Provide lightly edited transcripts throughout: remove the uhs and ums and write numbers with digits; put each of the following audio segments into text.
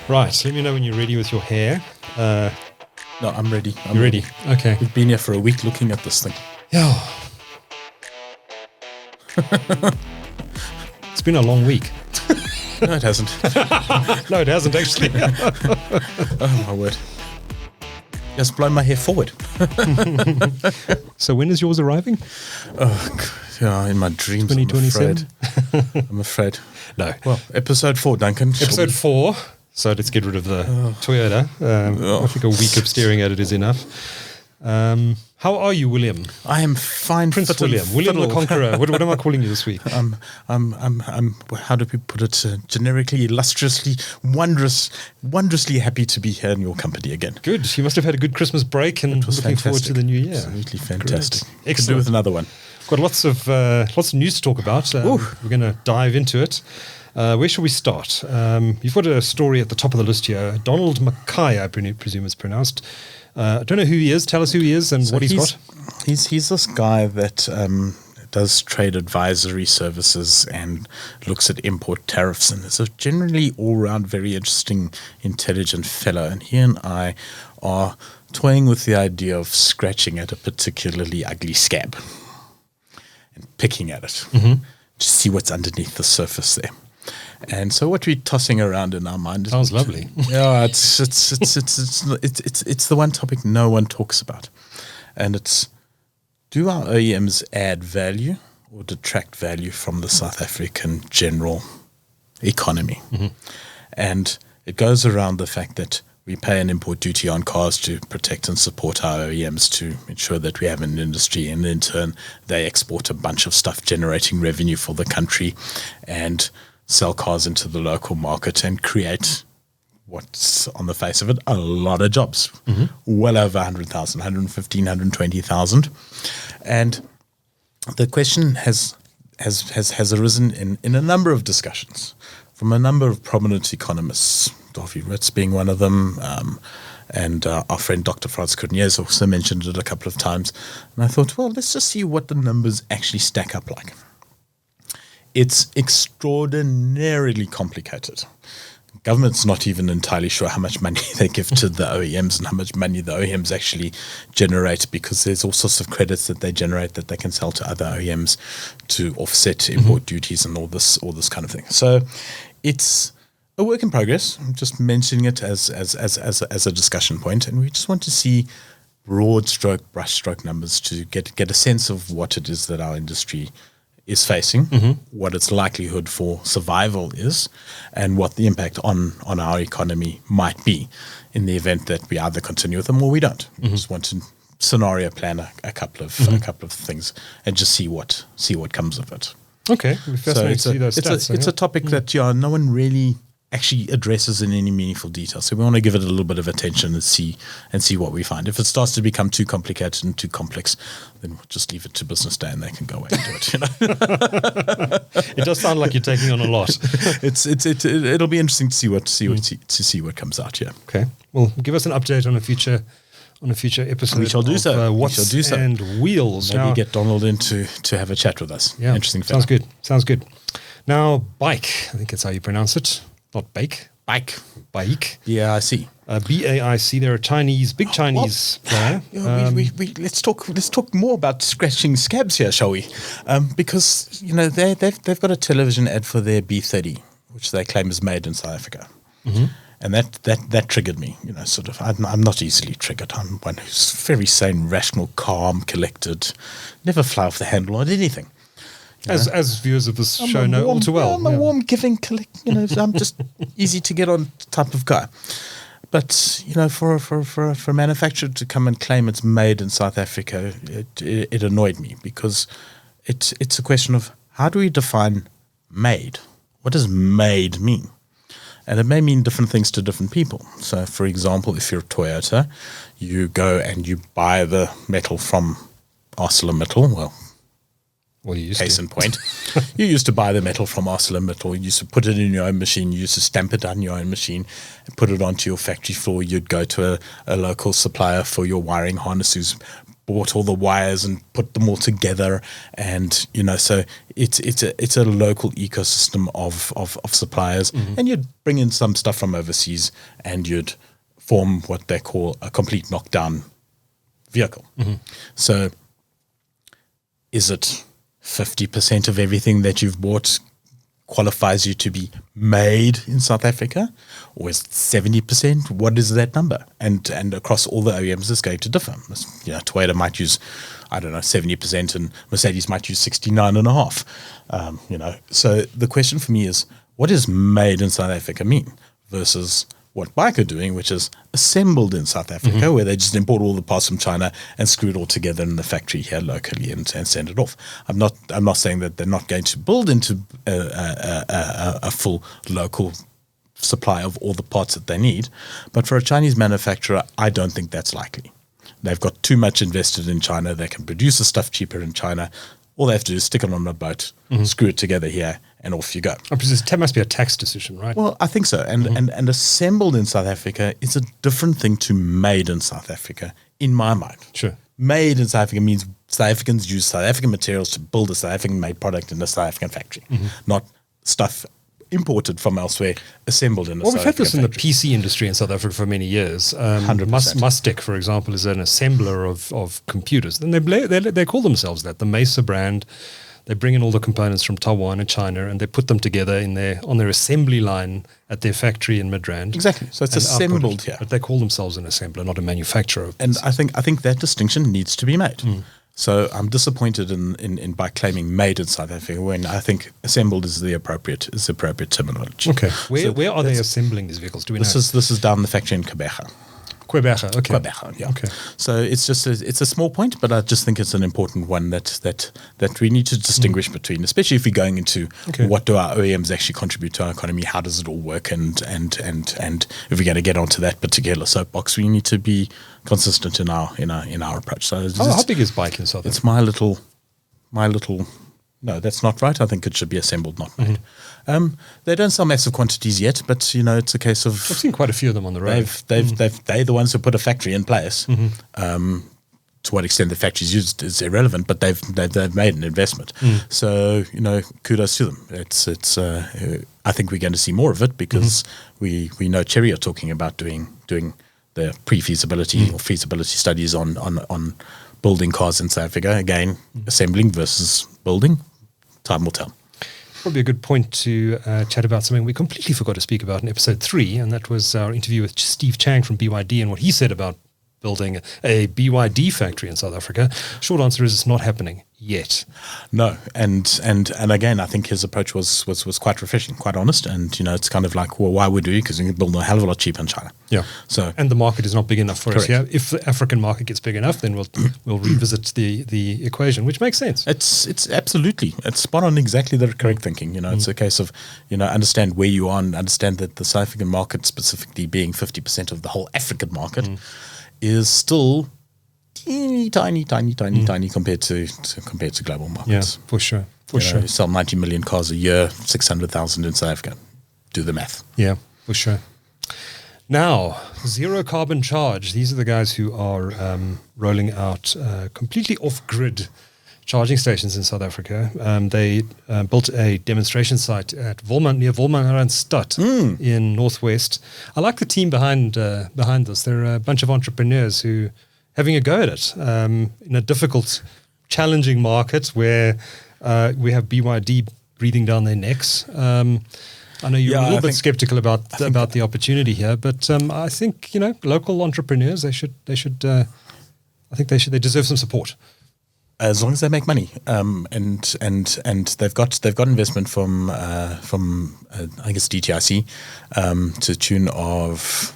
Right, let me know when you're ready with your hair. No, I'm ready. You're ready? Okay. We've been here for a week looking at this thing. Yeah. It's been a long week. No, it hasn't. No, it hasn't actually. Oh, my word. Just blown my hair forward. So when is yours arriving? Oh, yeah, in my dreams, 2027? I'm afraid. No. Well, episode 4, Duncan. Episode 4. So let's get rid of the Toyota. I think a week of staring at it is enough. How are you, William? I am fine. Prince William. William the Conqueror. What am I calling you this week? I'm how do we put it? Generically, illustriously, wondrously happy to be here in your company again. Good. You must have had a good Christmas break and looking forward to the new year. Absolutely fantastic. Great. Excellent. Could do with another one. Got lots of news to talk about. We're going to dive into it. Where shall we start? You've got a story at the top of the list here. Donald MacKay, I presume it's pronounced. I don't know who he is. Tell us who he is and what he's got. He's this guy that does trade advisory services and looks at import tariffs, and is a generally all-round very interesting, intelligent fellow. And he and I are toying with the idea of scratching at a particularly ugly scab and picking at it to see what's underneath the surface there. And so what we're tossing around in our mind sounds lovely. Yeah, it's the one topic no one talks about, and it's: do our OEMs add value or detract value from the South African general economy? And it goes around the fact that we pay an import duty on cars to protect and support our OEMs to ensure that we have an industry, and in turn they export a bunch of stuff generating revenue for the country and sell cars into the local market and create what's on the face of it a lot of jobs, well over 100,000, 115, 120,000. And the question has arisen in a number of discussions from a number of prominent economists, Dorothy Ritz being one of them, and our friend Dr. Frans Cronjes also mentioned it a couple of times. And I thought, well, let's just see what the numbers actually stack up like. It's extraordinarily complicated. Government's not even entirely sure how much money they give to the OEMs and how much money the OEMs actually generate, because there's all sorts of credits that they generate that they can sell to other OEMs to offset import duties and all this kind of thing. So it's a work in progress. I'm just mentioning it as a discussion point, and we just want to see broad stroke, brush stroke numbers to get a sense of what it is that our industry is facing, what its likelihood for survival is, and what the impact on our economy might be in the event that we either continue with them or we don't. We just want to scenario plan a couple of things and just see what comes of it. Okay, fascinating to see those stats. It's a topic that no one really actually addresses in any meaningful detail. So we want to give it a little bit of attention and see what we find. If it starts to become too complicated and too complex, then we'll just leave it to Business Day and they can go away and do it. It does sound like you're taking on a lot. It'll be interesting to see what comes out. Yeah. Okay. Well, give us an update on a future episode. We shall do so. What's and Wheels. Maybe get Donald in to have a chat with us. Yeah. Interesting. Sounds good. Now, BAIC. I think that's how you pronounce it. Not BAIC. BAIC. BAIC. Yeah, I see. BAIC. They're a big Chinese player. Let's talk more about scratching scabs here, shall we? Because they've got a television ad for their B30, which they claim is made in South Africa, and that triggered me. Sort of. I'm not easily triggered. I'm one who's very sane, rational, calm, collected, never fly off the handle on anything. As viewers of this show know all too well. I'm a warm, giving, I'm just easy to get on type of guy. But, for a manufacturer to come and claim it's made in South Africa, it annoyed me, because it's a question of how do we define made? What does made mean? And it may mean different things to different people. So, for example, if you're Toyota, you go and you buy the metal from ArcelorMittal, Well, you used Case to. in point, you used to buy the metal from ArcelorMittal. You used to put it in your own machine. You used to stamp it on your own machine and put it onto your factory floor. You'd go to a local supplier for your wiring harness who's bought all the wires and put them all together, and so it's a local ecosystem of suppliers, and you'd bring in some stuff from overseas, and you'd form what they call a complete knockdown vehicle. So, is it 50% of everything that you've bought qualifies you to be made in South Africa, or is it 70%? What is that number? And across all the OEMs, it's going to differ. Toyota might use, 70%, and Mercedes might use 69.5%. So the question for me is, what does made in South Africa mean versus what BAIC are doing, which is assembled in South Africa, where they just import all the parts from China and screw it all together in the factory here locally and send it off. I'm not saying that they're not going to build into a full local supply of all the parts that they need, but for a Chinese manufacturer, I don't think that's likely. They've got too much invested in China. They can produce the stuff cheaper in China. All they have to do is stick it on a boat, screw it together here, and off you go. That must be a tax decision, right? Well, I think so. And assembled in South Africa is a different thing to made in South Africa, in my mind. Sure. Made in South Africa means South Africans use South African materials to build a South African-made product in a South African factory, not stuff imported from elsewhere, assembled in a South African factory. We've had this in the PC industry in South Africa for many years. 100%. Mustek, for example, is an assembler of computers. And they call themselves that, the Mesa brand. They bring in all the components from Taiwan and China, and they put them together on their assembly line at their factory in Midrand. Exactly. So it's assembled here. But they call themselves an assembler, not a manufacturer. And I think that distinction needs to be made. So I'm disappointed by claiming made in South Africa when I think assembled is the appropriate terminology. Okay. Where are they assembling these vehicles? Do we know? This is down the factory in Quebec. Okay. Quebec, yeah. Okay. So it's just it's a small point, but I just think it's an important one that we need to distinguish between, especially if we're going into what do our OEMs actually contribute to our economy, how does it all work, and if we're going to get onto that particular soapbox, we need to be consistent in our approach. So how big is BAIC in South Africa? It's my little. No, that's not right. I think it should be assembled, not made. They don't sell massive quantities yet, but it's a case of I've seen quite a few of them on the road. They're the ones who put a factory in place. To what extent the factory's used is irrelevant, but they've made an investment. So kudos to them. It's I think we're going to see more of it because we know Chery are talking about doing the pre-feasibility or feasibility studies on building cars in South Africa. Again, assembling versus building. Time will tell. Probably a good point to chat about something we completely forgot to speak about in episode 3, and that was our interview with Steve Chang from BYD and what he said about building a BYD factory in South Africa. Short answer is it's not happening yet. No, and again, I think his approach was quite refreshing, quite honest, and it's kind of like, well, why would we? Because we can build a hell of a lot cheaper in China. Yeah. And the market is not big enough for us here. If the African market gets big enough, then we'll revisit the equation, which makes sense. It's absolutely, it's spot on, exactly the correct thinking. It's a case of understand where you are and understand that the South African market, specifically being 50% of the whole African market, is still tiny compared to global markets. Yeah, for sure. You sell 90 million cars a year, 600,000 in South Africa. Do the math. Yeah, for sure. Now, Zero Carbon Charge. These are the guys who are rolling out completely off-grid charging stations in South Africa. They built a demonstration site at Volman, near Volmaranstad in Northwest. I like the team behind this. They're a bunch of entrepreneurs who having a go at it in a difficult, challenging market where we have BYD breathing down their necks. I know you're a little bit skeptical about the opportunity here, but I think local entrepreneurs they deserve some support. As long as they make money, and they've got investment from I think it's DTIC to the tune of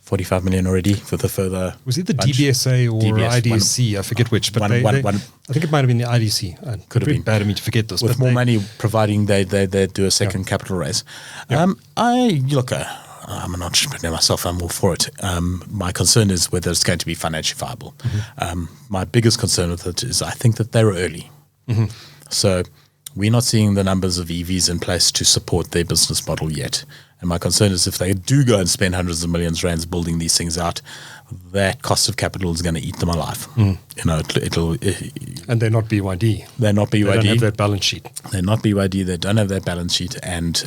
45 million already for the further. Was it the DBSA or IDC? I forget which, but I think it might have been the IDC. Could have been bad of me to forget this. With more money, providing they do a second capital raise. I'm an entrepreneur myself. I'm all for it. My concern is whether it's going to be financially viable. My biggest concern with it is I think that they're early. So we're not seeing the numbers of EVs in place to support their business model yet. And my concern is if they do go and spend hundreds of millions rands building these things out, that cost of capital is going to eat them alive. You know, and they're not BYD. They're not BYD. They don't have that balance sheet. They're not BYD. They don't have that balance sheet, and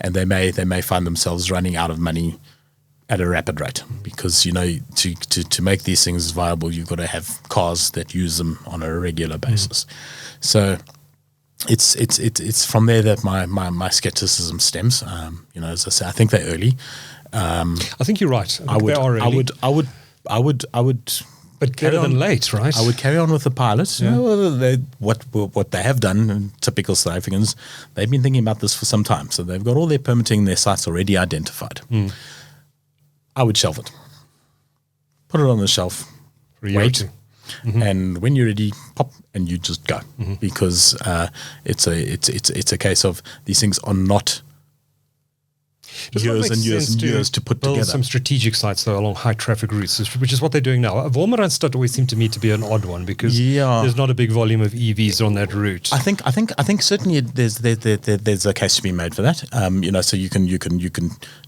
they may find themselves running out of money at a rapid rate, because, you know, to make these things viable, you've got to have cars that use them on a regular basis. So it's from there that my skepticism stems. You know, as I say, I think they're early. I think you're right. I would. But better than late, right? I would carry on with the pilot. Yeah. You know, what they have done, typical South Africans, they've been thinking about this for some time. So they've got all their permitting, their sites already identified. I would shelve it. Put it on the shelf. Wait. And when you're ready, pop, and you just go. Because it's a case of these things are not years and years to put build together. Some strategic sites though along high traffic routes, which is what they're doing now. Wolmerandstad always seemed to me to be an odd one, because there's not a big volume of EVs on that route. I think certainly there's a case to be made for that. You know, so you can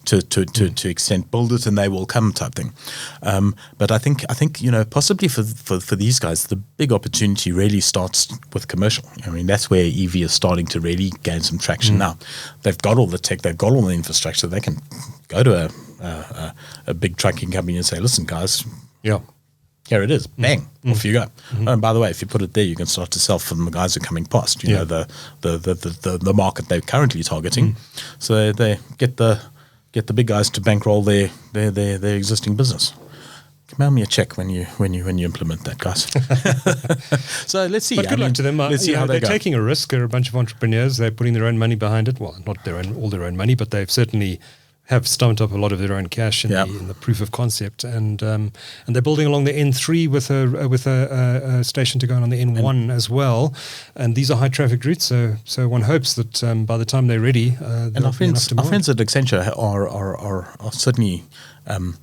to extent build it and they will come type thing. But I think you know, possibly for these guys, the big opportunity really starts with commercial. I mean, that's where EV is starting to really gain some traction now. They've got all the tech, they've got all the infrastructure. They can go to a big trucking company and say, listen, guys, here it is, bang, off you go. And by the way, if you put it there, you can start to sell from the guys who are coming past, you know, the market they're currently targeting. So they get the big guys to bankroll their existing business. Mail me a check when you implement that, guys. So let's see. But good luck to them. Let's see how they're go. taking a risk. They're a bunch of entrepreneurs. They're putting their own money behind it. Well, not all their own money, but they've certainly have stumped up a lot of their own cash in the proof of concept, and they're building along the N3 with a station to go on the N1 as well. And these are high traffic routes, so one hopes that by the time they're ready, and our friends at Accenture are certainly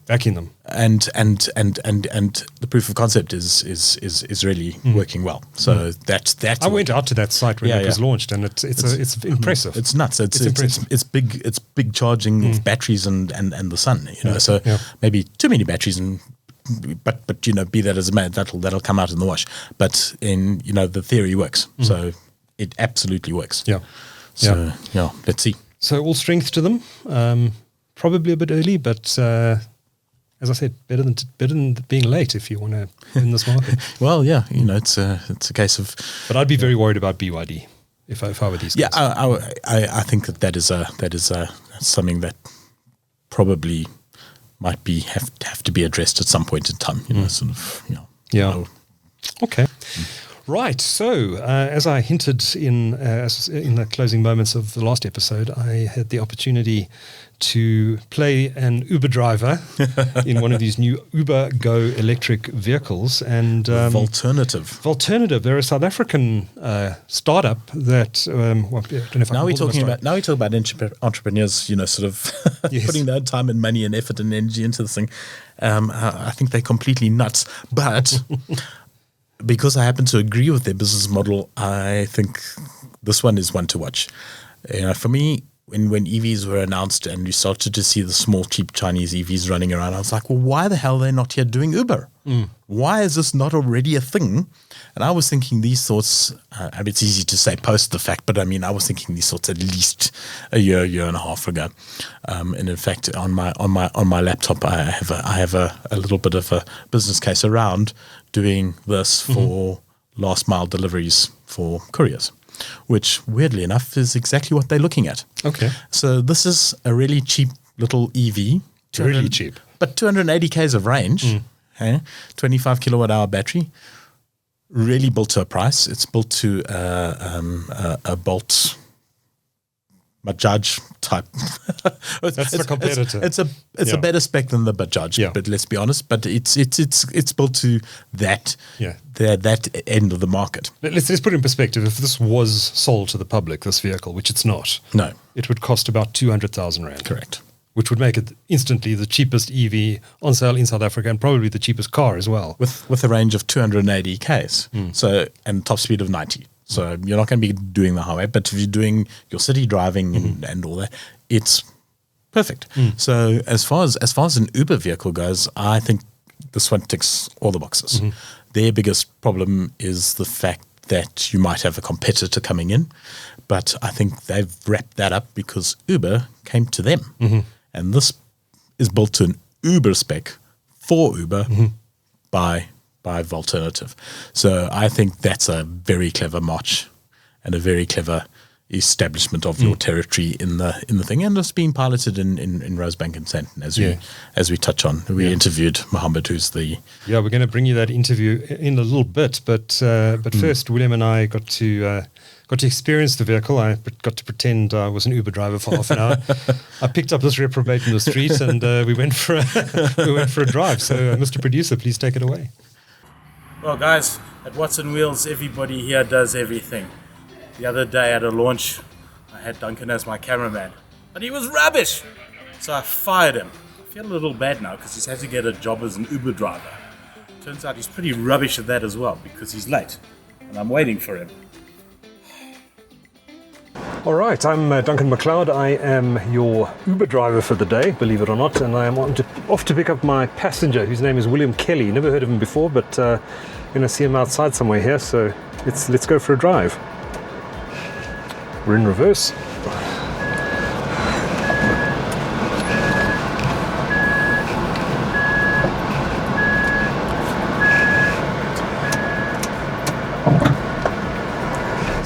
backing them, and the proof of concept is really working well. So that's I went out to that site when it was launched, and it's impressive. It's nuts. It's impressive. It's big charging of batteries and the sun. You know, so maybe too many batteries, but you know, be that as it may, that'll come out in the wash. But you know, the theory works. So it absolutely works. So let's see. So all strength to them. Probably a bit early, but as I said, better than being late if you want to win this market. Well, yeah, you know, it's a case of. But I'd be very worried about BYD if I were these guys. Yeah, I think that is something that probably might have to be addressed at some point in time. You know, sort of. You know, yeah. Okay. Right. So, as I hinted in the closing moments of the last episode, I had the opportunity to play an Uber driver in one of these new Uber Go electric vehicles. And Valternative. They're a South African startup that. I don't know if now we're talking about entrepreneurs. You know, sort of putting their time and money and effort and energy into this thing. I think they're completely nuts, but. Because I happen to agree with their business model, I think this one is one to watch. You know, for me, when EVs were announced and you started to see the small, cheap Chinese EVs running around, I was like, well, why the hell are they not here doing Uber? Why is this not already a thing? And I was thinking these thoughts, I mean, it's easy to say post the fact, but I mean, I was thinking these thoughts at least a year and a half ago. And in fact, on my laptop, I have a little bit of a business case around doing this for last mile deliveries for couriers, which weirdly enough is exactly what they're looking at. Okay. So this is a really cheap little EV. Really cheap. But 280 Ks of range, 25 kilowatt hour battery, really built to a price. It's built to a Bolt Bajaj type. That's the competitor. It's a better spec than the Bajaj, but let's be honest. But it's built to that that end of the market. Let's put it in perspective. If this was sold to the public, this vehicle, which it's not, it would cost about 200,000 rand. Correct. Which would make it instantly the cheapest EV on sale in South Africa, and probably the cheapest car as well. With a range of 280 Ks, so and top speed of 90. So you're not going to be doing the highway, but if you're doing your city driving and all that, it's perfect. So as far as an Uber vehicle goes, I think this one ticks all the boxes. Their biggest problem is the fact that you might have a competitor coming in, but I think they've wrapped that up because Uber came to them. And this is built to an Uber spec for Uber by Valternative. So I think that's a very clever march and a very clever establishment of your territory in the thing, and it's being piloted in Rosebank and Sandton as we touch on. We interviewed Mahomed, who's the we're going to bring you that interview in a little bit, but first William and I got to experience the vehicle. I got to pretend I was an Uber driver for half an hour. I picked up this reprobate in the street, and we went for a drive. So Mr. Producer, please take it away. Well, guys, at Watson Wheels, everybody here does everything. The other day at a launch, I had Duncan as my cameraman, but he was rubbish. So I fired him. I feel a little bad now because he's had to get a job as an Uber driver. Turns out he's pretty rubbish at that as well because he's late, and I'm waiting for him. All right, I'm Duncan McLeod. I am your Uber driver for the day, believe it or not, and I am off to pick up my passenger, whose name is William Kelly. Never heard of him before, but I'm going to see him outside somewhere here, so let's go for a drive. We're in reverse.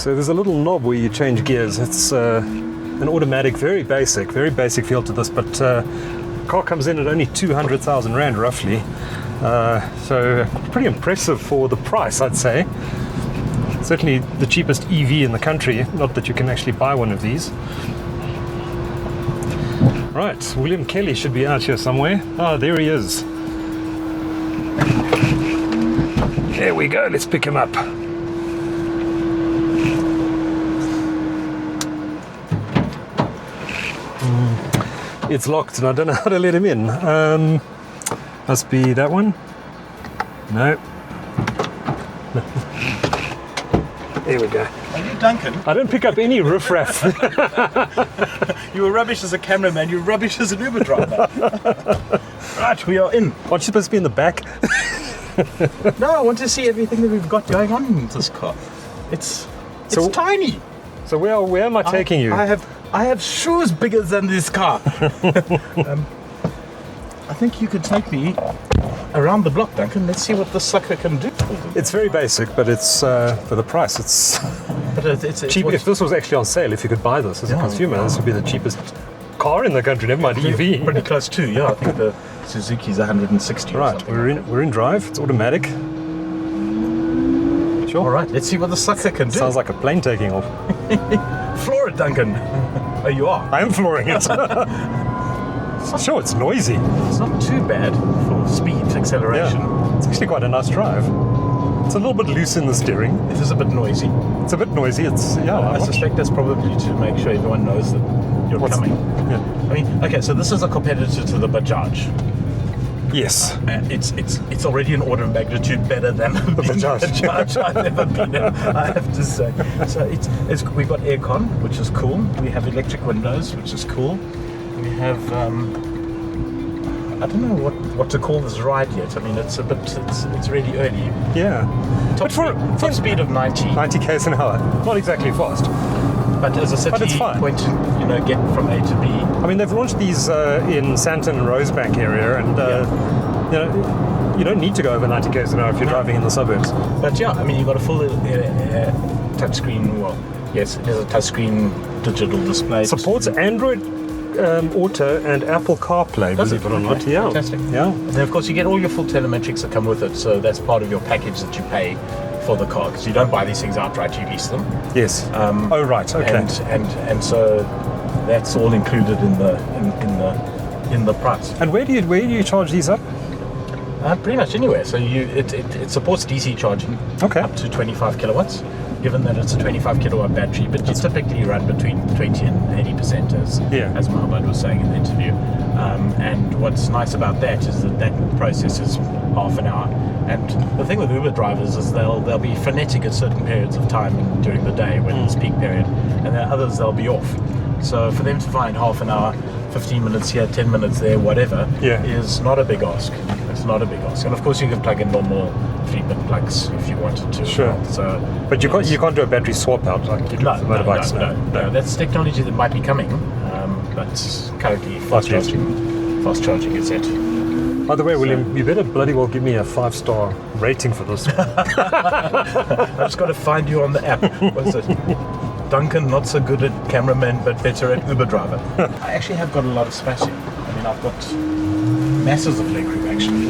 So there's a little knob where you change gears. It's an automatic, very basic feel to this, but car comes in at only 200,000 Rand roughly. So pretty impressive for the price, I'd say. Certainly the cheapest EV in the country, not that you can actually buy one of these. Right, William Kelly should be out here somewhere. Ah, there he is. There we go, let's pick him up. It's locked and I don't know how to let him in. Must be that one. No. There we go. Are you Duncan? I don't pick up any riffraff. You were rubbish as a cameraman, you're rubbish as an Uber driver. Right, we are in. Aren't you supposed to be in the back? No, I want to see everything that we've got going on in this car. It's tiny. So where am I taking you? I have shoes bigger than this car. I think you could take me around the block, Duncan. Let's see what this sucker can do. It's very basic, but it's for the price. It's cheap. If this was actually on sale, if you could buy this as a consumer, this would be the cheapest car in the country. Never mind EV. Pretty close too. Yeah, I think the Suzuki's 160. Right, we're in drive. It's automatic. Sure. All right, let's see what the sucker can do. Sounds like a plane taking off. Floor it, Duncan. Oh, you are. I am flooring it. Sure, it's noisy. It's not too bad for speed acceleration. Yeah. It's actually quite a nice drive. It's a little bit loose in the steering. It is a bit noisy. It's a bit noisy. I suspect that's probably to make sure everyone knows that you're coming. Yeah. I mean, okay, so this is a competitor to the Bajaj. Yes. It's already an order of magnitude better than the Bajaj I've ever been in, I have to say. So we've got aircon, which is cool. We have electric windows, which is cool. We have I don't know what to call this ride yet. I mean, it's really early. Yeah. Top speed of 90 k's an hour. Not exactly fast. But as a city point to get from A to B. I mean, they've launched these in Sandton and Rosebank area, and you don't need to go over 90 k's an hour if you're driving in the suburbs. But yeah, I mean, you've got a full touchscreen. Well, yes, it has a touchscreen digital display. Supports Android Auto and Apple CarPlay, believe it or not. Okay. Yeah. Fantastic. Yeah. And of course, you get all your full telemetrics that come with it, so that's part of your package that you pay for the car, because you don't buy these things outright, you lease them. Yes. Oh right. Okay. And so that's all included in the price. And where do you charge these up? Pretty much anywhere. So it supports DC charging. Okay. Up to 25 kilowatts. given that it's a 25 kilowatt battery, but you typically run between 20 and 80% as Mahomed was saying in the interview. And what's nice about that is that process is half an hour. And the thing with Uber drivers is they'll be frenetic at certain periods of time during the day when it's peak period, and then others they'll be off. So for them to find half an hour, 15 minutes here, 10 minutes there, whatever, is not a big ask. It's not a big ask. And of course you can plug in normal 3-pin plugs if you wanted to. Sure. So, but you can't do a battery swap out like you do with the motorbikes. No. That's technology that might be coming, but currently fast charging is it. By the way, William, you better bloody well give me a 5-star rating for this one. I've just got to find you on the app. What is it? Duncan, not so good at cameraman, but better at Uber driver. I actually have got a lot of space here. I mean, I've got masses of legroom actually,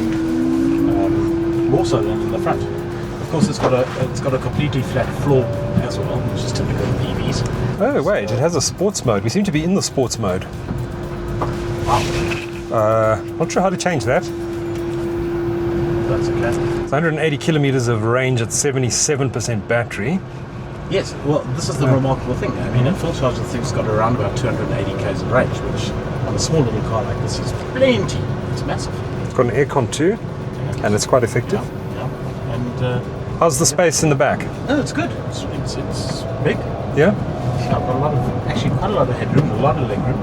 more so than in the front. Of course, it's got a completely flat floor as well, which is typical of EVs. Oh wait, it has a sports mode. We seem to be in the sports mode. Wow. Not sure how to change that. That's a classic. It's 180 kilometers of range at 77% battery. Yes, well, this is the remarkable thing. I mean, at full charge, the thing's got around about 280 k's of range, which on a small little car like this is plenty. It's massive. It's got an aircon too, and it's quite effective. Yeah. And how's the space in the back? no, it's good. It's big. Yeah. I've got quite a lot of headroom, a lot of legroom.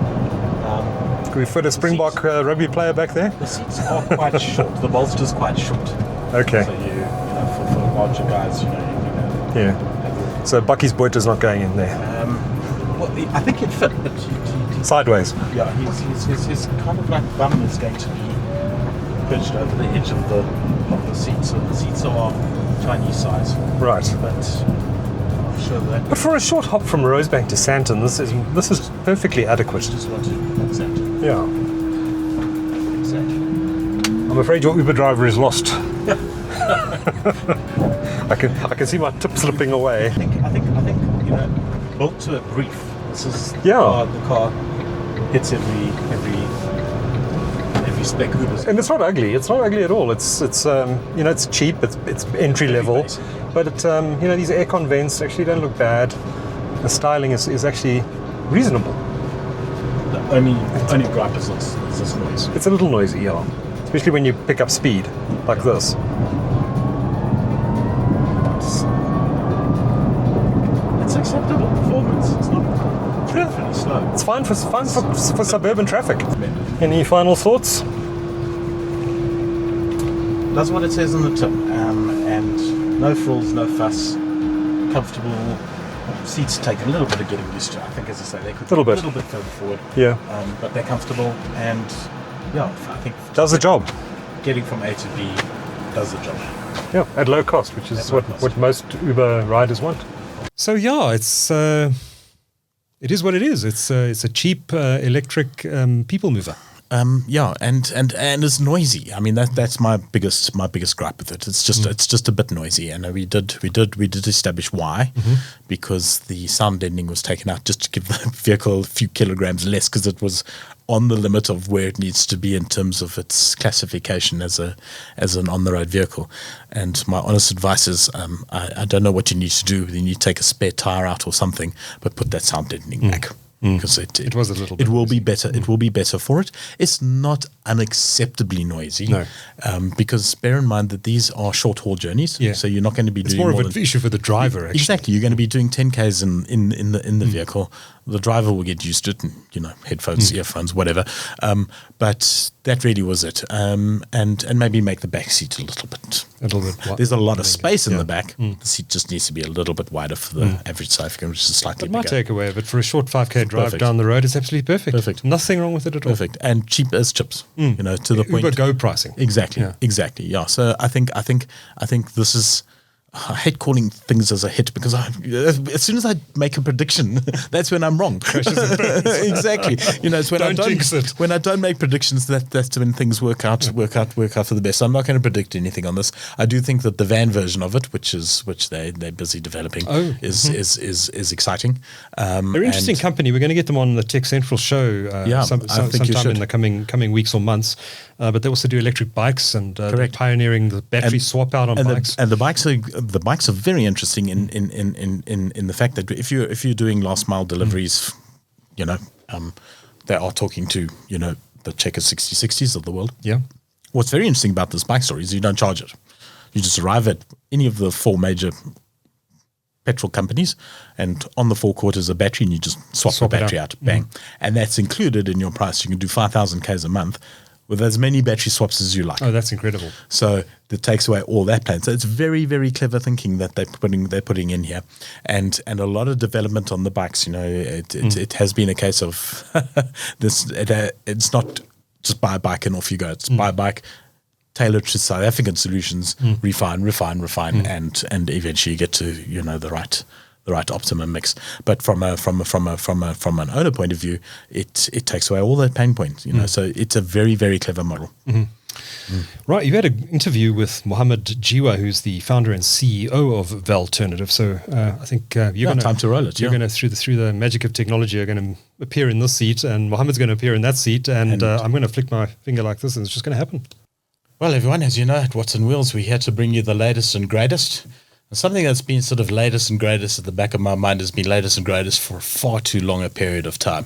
Can we fit a Springbok rugby player back there? The seats are quite short. The bolster's quite short. Okay. So you know, for larger guys, Yeah. So Bucky's Boita's not going in there. Well, I think it fit, but Sideways. yeah, his kind of like bum is going to be pitched over the edge of the seat. So the seats are Chinese size. Right. But I'm sure that. But for a short hop from Rosebank to Sandton, this is perfectly adequate. Just want to accept. Yeah. Exactly. I'm afraid your Uber driver is lost. I can see my tip slipping away. I think built to a brief. This is the car hits every spec Ubers. And it's not ugly. It's not ugly at all. It's it's cheap. It's entry level, basic. but these aircon vents actually don't look bad. The styling is actually reasonable. The only gripe is this noise. It's a little noisy, yeah, especially when you pick up speed like this. It's acceptable performance. It's not dreadfully slow. It's fine for suburban traffic. Any final thoughts? That's what it says on the tip. And no frills, no fuss. Comfortable. Seats take a little bit of getting used to. I think, as I say, they could be a little bit further forward. Yeah. But they're comfortable, and I think Does the job. getting from A to B does the job. Yeah, at low cost, which is what most Uber riders want. So it is what it is. It's a cheap electric people mover. And it's noisy. I mean that's my biggest gripe with it. It's just a bit noisy, and we did establish why, because the sound deadening was taken out just to give the vehicle a few kilograms less, because it was on the limit of where it needs to be in terms of its classification as an on the road vehicle. And my honest advice is, I don't know what you need to do. You need to take a spare tire out or something, but put that sound deadening back. Because it was a little bit it will be better. It will be better for it. It's not unacceptably noisy. No. Because bear in mind that these are short haul journeys. Yeah. So you're not going to be It's doing more more of an issue for the driver, actually. Exactly. You're going to be doing 10Ks in the vehicle. The driver will get used to it, and headphones, earphones, whatever. But that really was it. And maybe make the back seat a little bit. There's a lot of space in the back. The seat just needs to be a little bit wider for the average South African, which is slightly bigger. My takeaway of it, for a short 5K drive down the road, is absolutely perfect. Perfect. Nothing wrong with it at all. Perfect. And cheap as chips. To the point. Uber Go pricing. Exactly. Yeah. So I think this is. I hate calling things as a hit, because as soon as I make a prediction, that's when I'm wrong. Exactly. It's when I don't make predictions that's when things work out for the best. So I'm not going to predict anything on this. I do think that the van version of it, which they're busy developing, is exciting. They're an interesting company. We're going to get them on the TechCentral show sometime in the coming weeks or months. But they also do electric bikes, and they're pioneering the battery swap out on bikes. And the bikes are the bikes are very interesting in the fact that if you're doing last mile deliveries, they are talking to the Checker 6060s of the world. Yeah. What's very interesting about this bike story is you don't charge it. You just arrive at any of the 4 major petrol companies, and on the forecourt is a battery, and you just swap the battery out. Bang. And that's included in your price. You can do 5,000 Ks a month with as many battery swaps as you like. Oh, that's incredible. So that takes away all that plan. So it's very, very clever thinking that they're putting in here, and a lot of development on the bikes. It has been a case of this. It's not just buy a bike and off you go. It's buy a bike, tailor to South African solutions, refine, and eventually get to the right optimum mix. But from an owner point of view, it takes away all that pain points. So it's a very, very clever model. Right, you had an interview with Mahomed Jeewa, who's the founder and CEO of Valternative. So I think you're going time to roll it. You're going to through the magic of technology, you're going to appear in this seat, and Mohammed's going to appear in that seat, and I'm going to flick my finger like this, and it's just going to happen. Well, everyone, as you know, at Watson Wheels, we're here to bring you the latest and greatest. And something that's been sort of latest and greatest at the back of my mind has been latest and greatest for far too long a period of time.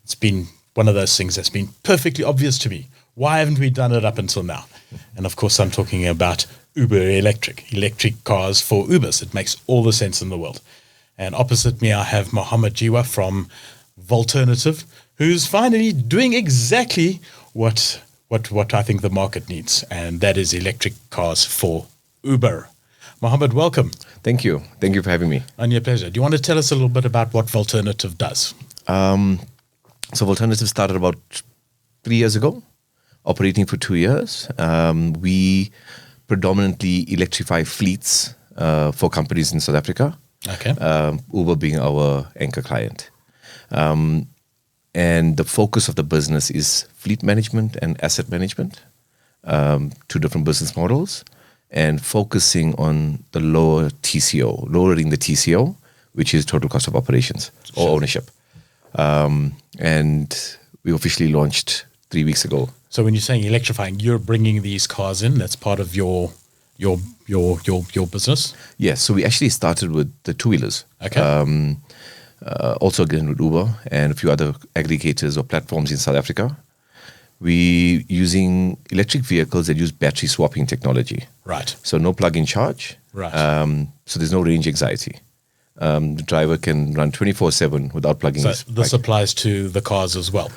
It's been one of those things that's been perfectly obvious to me. Why haven't we done it up until now? And of course, I'm talking about Uber electric cars for Ubers. It makes all the sense in the world. And opposite me, I have Mahomed Jeewa from Valternative, who's finally doing exactly what I think the market needs, and that is electric cars for Uber. Mohamed, welcome. Thank you. Thank you for having me. And your pleasure. Do you want to tell us a little bit about what Valternative does? So Valternative started about 3 years ago, operating for 2 years. We predominantly electrify fleets for companies in South Africa. Okay. Uber being our anchor client. And the focus of the business is fleet management and asset management, 2 different business models, and focusing on the lowering the TCO, which is total cost of operations or ownership. And we officially launched 3 weeks ago. So when you're saying electrifying, you're bringing these cars in. That's part of your business. Yes. So we actually started with the 2-wheelers. Okay. Also again with Uber and a few other aggregators or platforms in South Africa. We using electric vehicles that use battery swapping technology. Right. So no plug-in charge. Right. So there's no range anxiety. The driver can run 24/7 without plugging So his this bike. applies to the cars as well.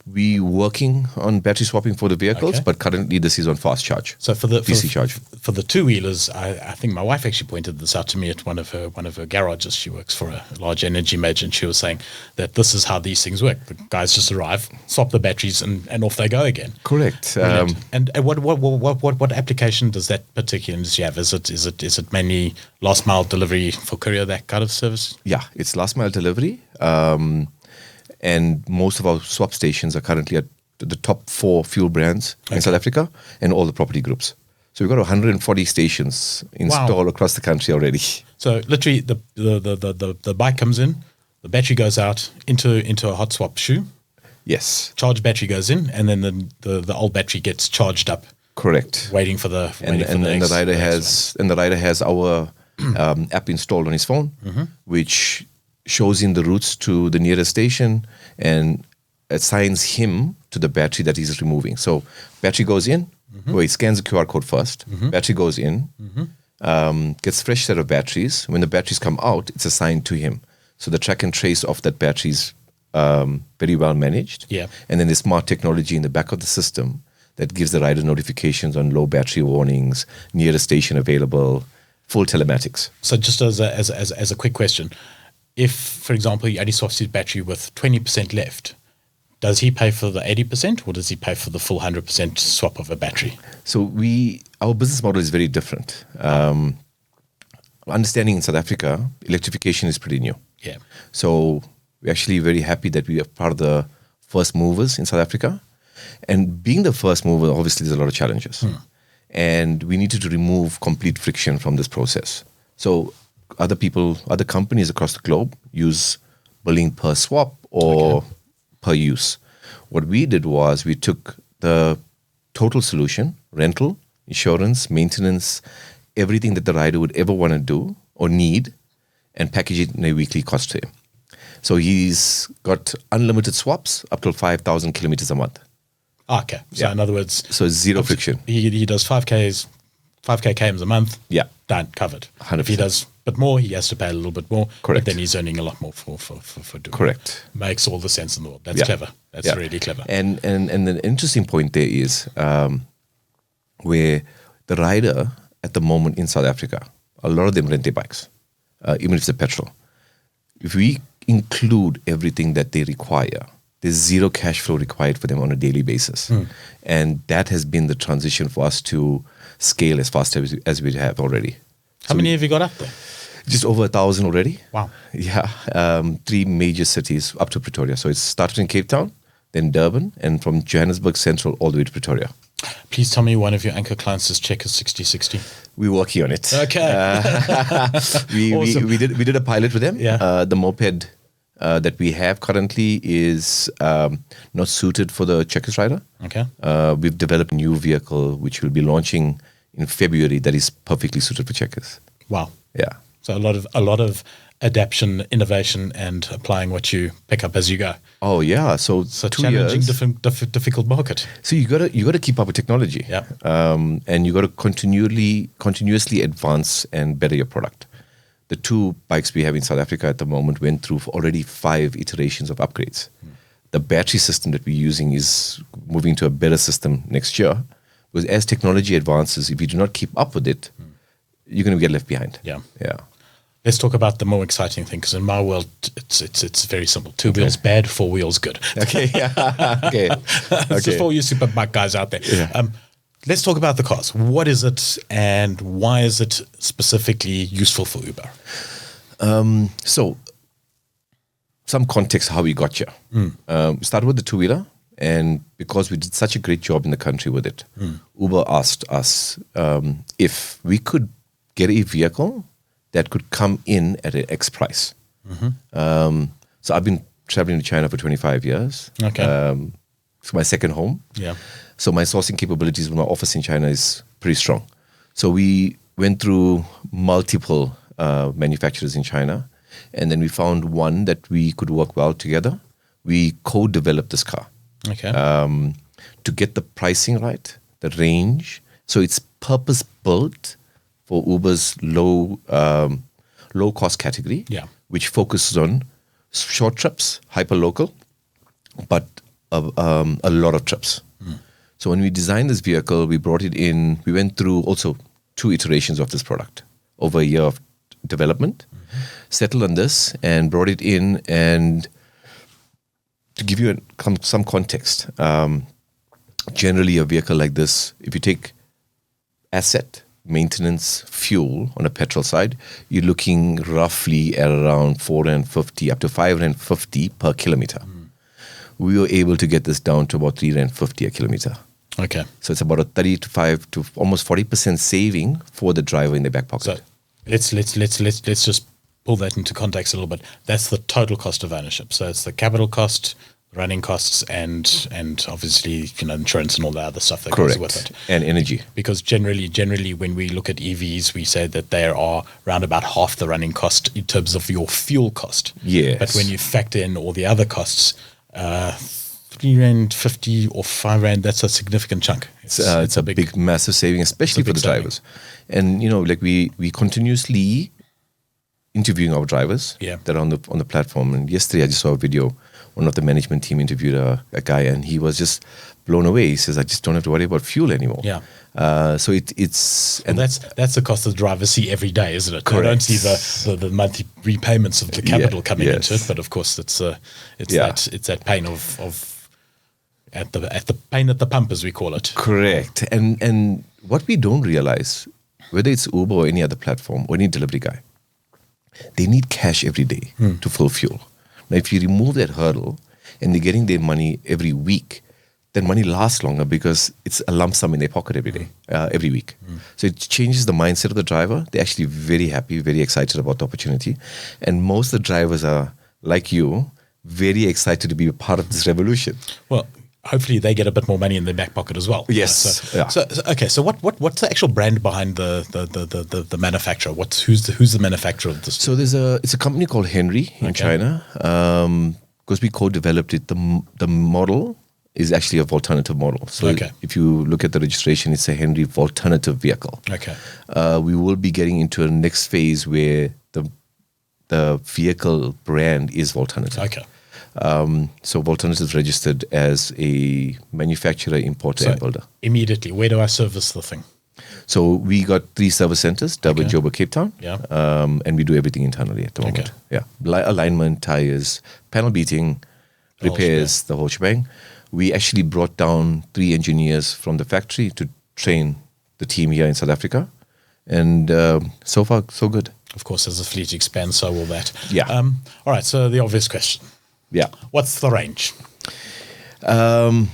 We working on battery swapping for the vehicles, Okay. but currently this is on fast charge. So for the DC charge. for the 2-wheelers, I think my wife actually pointed this out to me at one of her garages. She works for a large energy major, and she was saying that this is how these things work. The guys just arrive, swap the batteries, and off they go again. Correct. And what application does that particular industry have? Is it mainly last mile delivery for courier, that kind of service? Yeah, it's last mile delivery. And most of our swap stations are currently at the top 4 fuel brands in South Africa and all the property groups. So we've got 140 stations installed across the country already. So literally the bike comes in, the battery goes out into a hot swap shoe. Yes. Charged battery goes in, and then the old battery gets charged up. Correct. Waiting for the the rider has our app installed on his phone, which shows him the routes to the nearest station and assigns him to the battery that he's removing. So battery goes in, where he scans the QR code first. Battery goes in, gets fresh set of batteries. When the batteries come out, it's assigned to him. So the track and trace of that battery is very well managed. Yeah. And then there's smart technology in the back of the system that gives the rider notifications on low battery warnings, nearest station available, full telematics. So just as a quick question, if, for example, he only swaps his battery with 20% left, does he pay for the 80% or does he pay for the full 100% swap of a battery? So our business model is very different. Understanding in South Africa, electrification is pretty new. Yeah. So we're actually very happy that we are part of the first movers in South Africa. And being the first mover, obviously there's a lot of challenges. And we needed to remove complete friction from this process. So other companies across the globe use billing per swap or per use. What we did was we took the total solution, rental, insurance, maintenance, everything that the rider would ever want to do or need and package it in a weekly cost to him. So he's got unlimited swaps up to 5,000 kilometers a month. Okay. So in other words, So it's zero friction. he does 5K kms a month. Yeah. Done, covered. 100%. If he does a bit more, he has to pay a little bit more. Correct. But then he's earning a lot more for doing Correct. it. Makes all the sense in the world. That's Yeah. clever. That's really clever. And the interesting point there is where the rider at the moment in South Africa, a lot of them rent their bikes, even if it's a petrol. If we include everything that they require, there's zero cash flow required for them on a daily basis. And that has been the transition for us to scale as fast as we have already. How many have you got up there? Just over 1,000 already. Wow. Yeah. 3 major cities up to Pretoria. So it started in Cape Town, then Durban, and from Johannesburg Central all the way to Pretoria. Please tell me one of your anchor clients is Checkers 6060. We're working on it. Okay. We did a pilot with them. Yeah. The moped that we have currently is not suited for the Checkers rider. Okay. We've developed a new vehicle which we'll be launching in February that is perfectly suited for Checkers. Wow. Yeah. So a lot of adaptation, innovation, and applying what you pick up as you go. Oh yeah. So It's a 2 challenging, years. difficult market. So you gotta keep up with technology. Yeah. And you gotta continuously advance and better your product. The 2 bikes we have in South Africa at the moment went through already 5 iterations of upgrades. The battery system that we're using is moving to a better system next year. Because as technology advances, if you do not keep up with it, you're going to get left behind. Yeah. Yeah. Let's talk about the more exciting thing, because in my world, it's very simple. 2 wheels bad, 4 wheels good. Okay. Yeah. Okay. It's just for all you superbike guys out there. Yeah. Let's talk about the cars. What is it, and why is it specifically useful for Uber? So, some context how we got here. We started with the 2-wheeler, and because we did such a great job in the country with it, Uber asked us if we could get a vehicle that could come in at an X price. So I've been traveling to China for 25 years. Okay. It's my second home. Yeah. So my sourcing capabilities with my office in China is pretty strong. So we went through multiple manufacturers in China, and then we found one that we could work well together. We co-developed this car Okay. to get the pricing right, the range. So it's purpose built for Uber's low cost category, Yeah. which focuses on short trips, hyper local, but a lot of trips. So when we designed this vehicle, we brought it in. We went through also 2 iterations of this product over a year of development, settled on this, and brought it in. And to give you some context, generally a vehicle like this, if you take asset, maintenance, fuel on a petrol side, you're looking roughly at around 450 up to 550 per kilometer. We were able to get this down to about 350 a kilometer. Okay. So it's about a 35 to almost 40% saving for the driver in their back pocket. So let's just pull that into context a little bit. That's the total cost of ownership. So it's the capital cost, running costs, and obviously insurance and all the other stuff that goes with it. And energy. Because generally, when we look at EVs, we say that they are around about half the running cost in terms of your fuel cost. Yes. But when you factor in all the other costs, 3 Rand 50 or 5 Rand, that's a significant chunk. It's a big, massive saving, especially for the drivers. And like we continuously interviewing our drivers that are on the platform. And yesterday I just saw a video. One of the management team interviewed a guy, and he was just blown away. He says, "I just don't have to worry about fuel anymore." Yeah. So it's and that's the cost the drivers see every day, isn't it? Correct. They don't see the monthly repayments of the capital coming into it, but of course it's that pain of at the pain at the pump, as we call it. Correct. And what we don't realize, whether it's Uber or any other platform or any delivery guy, they need cash every day to fill fuel. Now, if you remove that hurdle and they're getting their money every week, then money lasts longer because it's a lump sum in their pocket every day, every week. So it changes the mindset of the driver. They're actually very happy, very excited about the opportunity. And most of the drivers are, like you, very excited to be a part of this revolution. Well, hopefully they get a bit more money in their back pocket as well. Yes. Okay. So what's the actual brand behind the manufacturer? Who's the manufacturer of this? So it's a company called Henry in China. Because we co-developed it, the model is actually a Valternative model. So if you look at the registration, it's a Henry Valternative vehicle. Okay. We will be getting into a next phase where the vehicle brand is Valternative. Okay. So Valternative is registered as a manufacturer, importer, and builder. Immediately, where do I service the thing? So we got 3 service centers, Durban, Joburg, Cape Town. Yeah. And we do everything internally at the moment. Yeah. Alignment, tires, panel beating, repairs, the whole shebang. We actually brought down 3 engineers from the factory to train the team here in South Africa. And so far, so good. Of course, as the fleet expands, so will that. Yeah. All right, so the obvious question. Yeah. What's the range? You're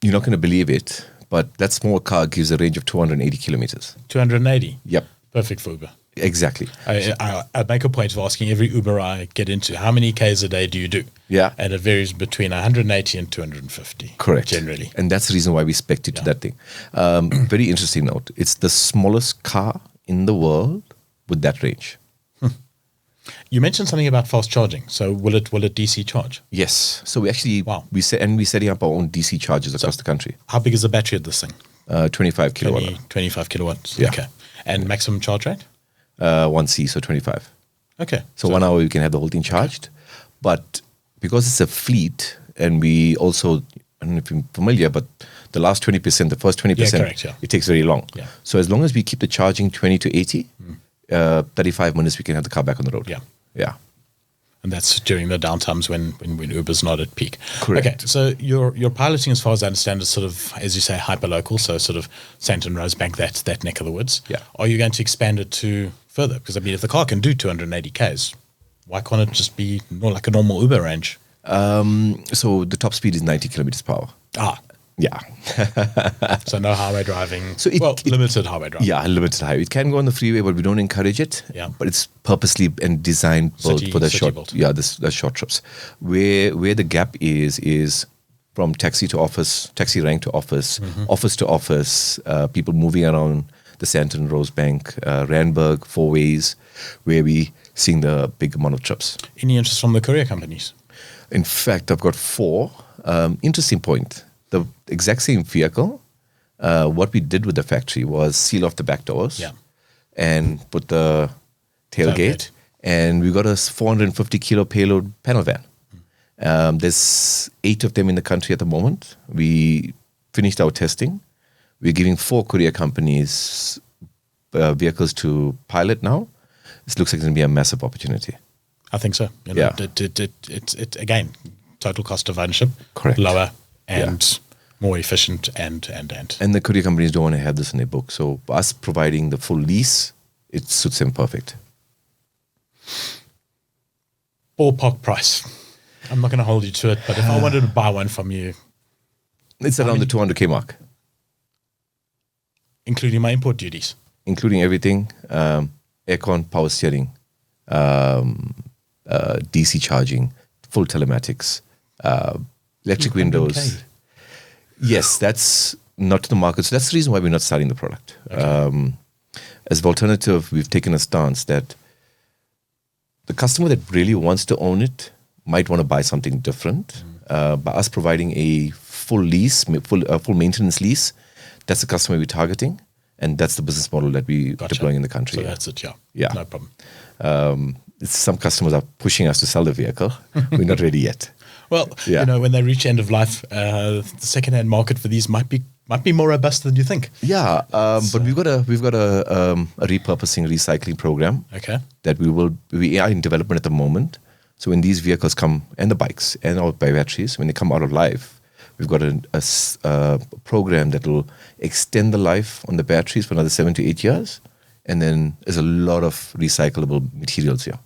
not going to believe it, but that small car gives a range of 280 kilometers. 280? Yep. Perfect for Uber. Exactly. I make a point of asking every Uber I get into, how many Ks a day do you do? Yeah. And it varies between 180 and 250. Correct. Generally. And that's the reason why we spec'd it to that thing. Very interesting note. It's the smallest car in the world with that range. You mentioned something about fast charging. So will it DC charge? Yes. So we actually, we're setting up our own DC chargers across the country. How big is the battery of this thing? 25 kilowatt. 25 kilowatts. Yeah. Okay. And maximum charge rate? 1C, so 25. Okay. So 1 hour we can have the whole thing charged. But because it's a fleet, and we also, I don't know if you're familiar, but the last 20%, the first 20%, it takes very long. Yeah. So as long as we keep the charging 20 to 80, 35 minutes, we can have the car back on the road. Yeah. Yeah. And that's during the downtimes when Uber's not at peak. Correct. Okay, so your piloting, as far as I understand, is sort of, as you say, hyper-local, so sort of Sandton, Rosebank, that neck of the woods. Yeah. Are you going to expand it to further? Because, I mean, if the car can do 280 Ks, why can't it just be more like a normal Uber range? So the top speed is 90 kilometers per hour. Yeah. So no highway driving. So limited highway driving. Yeah, limited highway. It can go on the freeway, but we don't encourage it. Yeah. But it's purposely and designed built for the short. Built. Yeah, the short trips. Where the gap is from taxi to office, taxi rank to office, office to office. People moving around the Sandton, Rosebank, Randburg, 4 ways, where we seeing the big amount of trips. Any interest from the courier companies? In fact, I've got 4. Interesting point. The exact same vehicle, what we did with the factory was seal off the back doors and put the tailgate, and we got a 450 kilo payload panel van. There's 8 of them in the country at the moment. We finished our testing. We're giving 4 courier companies vehicles to pilot now. This looks like it's going to be a massive opportunity. I think so. You know, it's again, total cost of ownership, correct, lower and more efficient and. And the courier companies don't want to have this in their book. So us providing the full lease, it suits them perfect. Ballpark price. I'm not going to hold you to it, but if I wanted to buy one from you, it's around the 200K mark, including my import duties, including everything, aircon, power steering, DC charging, full telematics, electric windows. Yes, that's not to the market. So that's the reason why we're not starting the product. Okay. As Valternative, we've taken a stance that the customer that really wants to own it might want to buy something different. By us providing a full lease, full maintenance lease, that's the customer we're targeting. And that's the business model that we're deploying in the country. So that's it, yeah. No problem. Some customers are pushing us to sell the vehicle. We're not ready yet. Well, you know, when they reach end of life, the second-hand market for these might be more robust than you think. Yeah, but we've got a repurposing, recycling program. Okay. That we are in development at the moment. So when these vehicles come, and the bikes and our batteries, when they come out of life, we've got a program that will extend the life on the batteries for another 7 to 8 years, and then there's a lot of recyclable materials here.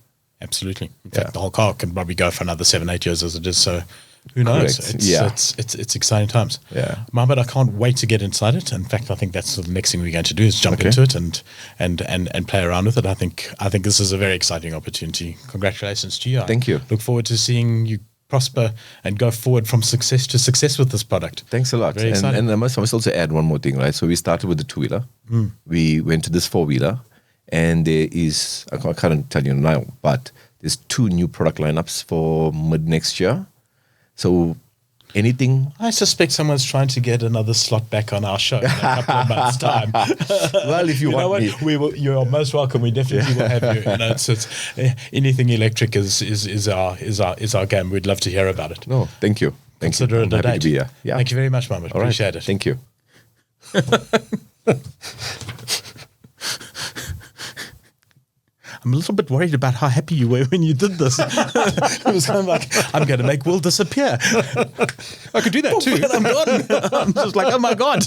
Absolutely. In fact, the whole car can probably go for another 7-8 years as it is. So who knows? It's exciting times. Yeah. Mohamed, I can't wait to get inside it. In fact, I think that's the next thing we're going to do is jump into it and play around with it. I think this is a very exciting opportunity. Congratulations to you. Thank you. Look forward to seeing you prosper and go forward from success to success with this product. Thanks a lot. Very exciting. And I must also add one more thing, right? So we started with the 2-wheeler. We went to this 4-wheeler, and there is, I can't tell you now, but there's 2 new product lineups for mid next year. So anything. I suspect someone's trying to get another slot back on our show in a couple of months' time. Well, if you want me. You are most welcome. We definitely will have you. It's anything electric is our game. We'd love to hear about it. No, thank you. Consider it a I'm happy date. to be here. Yeah. Thank you very much, Mahomed. All right. Appreciate it. Thank you. I'm a little bit worried about how happy you were when you did this. It was kind of like, I'm going to make Will disappear. I could do that too. And I'm gone. I'm just like, oh my God.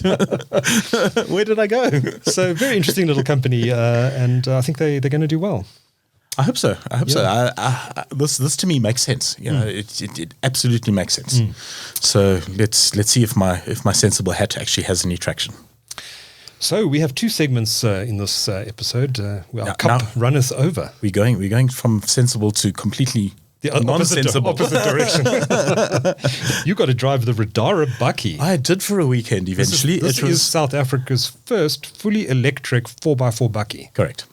Where did I go? So very interesting little company, and I think they're going to do well. I hope so. This to me makes sense. You know, it absolutely makes sense. So let's see if my sensible hat actually has any traction. So we have 2 segments in this episode. Our cup now- runneth over. We're going from sensible to completely nonsensible. Opposite direction. You got to drive the Riddara bakkie. I did for a weekend eventually. This is South Africa's first fully electric 4x4 bakkie. Correct.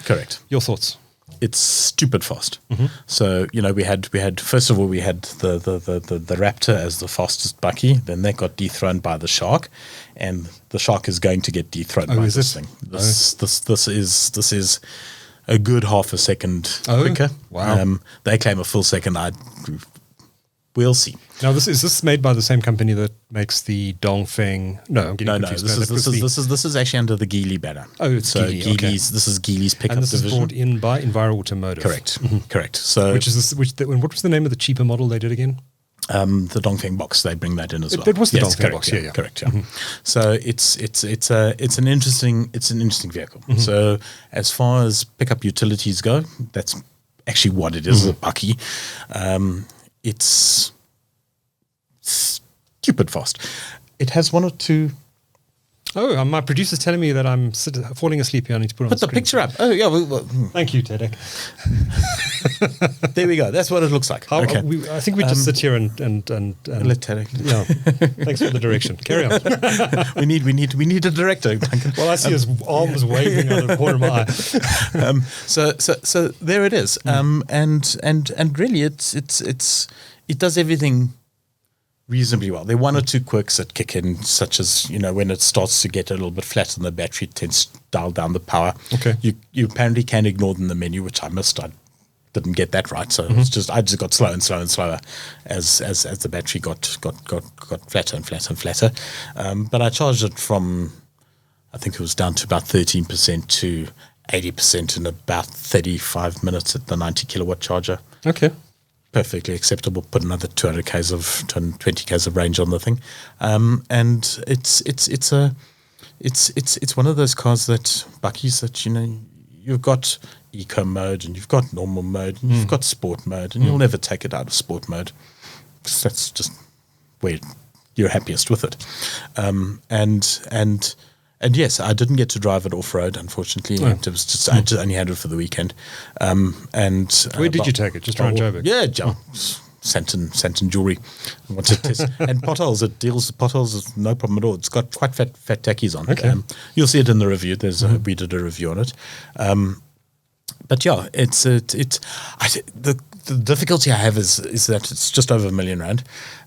Correct. Your thoughts? It's stupid fast. So we had first of all we had the Raptor as the fastest bakkie. Then that got dethroned by the Shark, and the Shark is going to get dethroned by is this it? thing. This is a good half a second quicker. Wow. They claim a full second. We'll see. Now, this is made by the same company that makes the Dongfeng. No, I'm getting No. confused. This is actually under the Geely banner. Oh, it's Geely, okay. This is Geely's pickup and this division. is brought in by Enviro Automotive. Correct. So What was the name of the cheaper model they did again? the Dongfeng box, they bring that in as well. It was the Yes, Dongfeng correct, box, yeah, yeah. correct. Yeah. So it's an interesting vehicle. So as far as pickup utilities go, that's actually what it is, a bakkie. It's stupid fast. It has one or two. Oh, my producer's telling me that I'm falling asleep here. I need to put Put the screen. picture up. Oh yeah. Thank you, Tedek. There we go. That's what it looks like. Okay. I think we just sit here and Let Tarek. yeah. Thanks for the direction. Carry on. we need a director. Duncan. Well, I see his arms waving out of the corner of my eye. So there it is. And really, it does everything reasonably well. There are one or two quirks that kick in, such as, when it starts to get a little bit flat on the battery, it tends to dial down the power. Okay. You apparently can ignore them in the menu, which I missed. I didn't get that right. So it's I just got slower and slower and slower as the battery got flatter and flatter and flatter. But I charged it from, I think it was down to about 13% to 80% in about 35 minutes at the 90 kilowatt charger. Okay. Perfectly acceptable. Put another 220 k's of range on the thing, and it's one of those cars that bakkies that you've got eco mode and you've got normal mode and you've got sport mode, and you'll never take it out of sport mode because that's just where you're happiest with it. And yes, I didn't get to drive it off road, unfortunately. Oh. It was just I just only had it for the weekend. Where did you take it? Just around Joburg? Yeah, Santon Jewelry. I wanted to test. And potholes, it deals with potholes is no problem at all. It's got quite fat tackies on it. Okay. You'll see it in the review. We did a review on it. But yeah, the difficulty I have is that it's just over R1 million.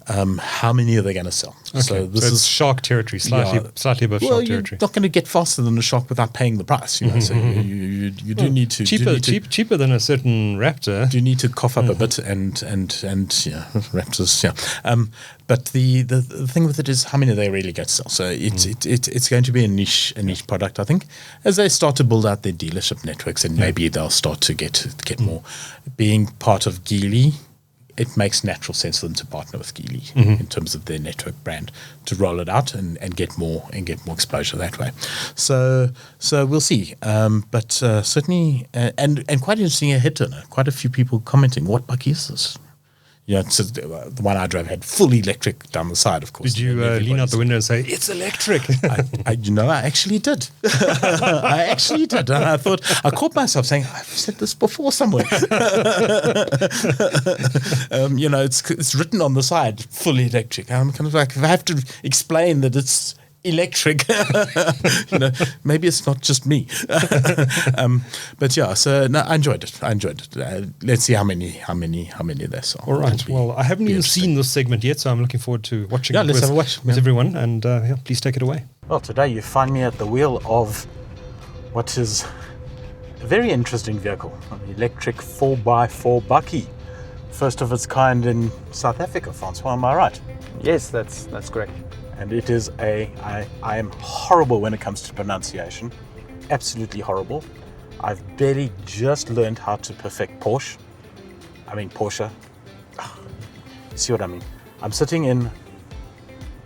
How many are they going to sell? Okay. So this it's is shark territory, slightly above well, shark you're territory. not going to get faster than a shark without paying the price. So you do need to cheaper than a certain Raptor. do need to cough up a bit and yeah, Raptors, yeah. But the thing with it is how many they really get to sell. So it's going to be a niche product, I think, as they start to build out their dealership networks, and maybe they'll start to get more. Being part of Geely, it makes natural sense for them to partner with Geely in terms of their network brand to roll it out and get more exposure that way. So we'll see. But certainly, and quite interesting, a head turner. Quite a few people commenting, "What bakkie is this?" Yeah, so the one I drove had full electric down the side, of course. Did you lean out the window and say, "It's electric"? I actually did. I actually did. And I thought, I caught myself saying, I've said this before somewhere. It's written on the side, fully electric. I'm kind of like, if I have to explain that it's electric, maybe it's not just me. But yeah, so no, I enjoyed it. Let's see how many there are. All right. Well, I haven't even seen this segment yet, so I'm looking forward to watching it let's have a watch. with everyone. And please take it away. Well, today you find me at the wheel of what is a very interesting vehicle, an electric 4x4 bakkie. First of its kind in South Africa, Francois, am I right? Yes, that's correct. And it is I am horrible when it comes to pronunciation. Absolutely horrible. I've barely just learned how to perfect Porsche. You see what I mean? I'm sitting in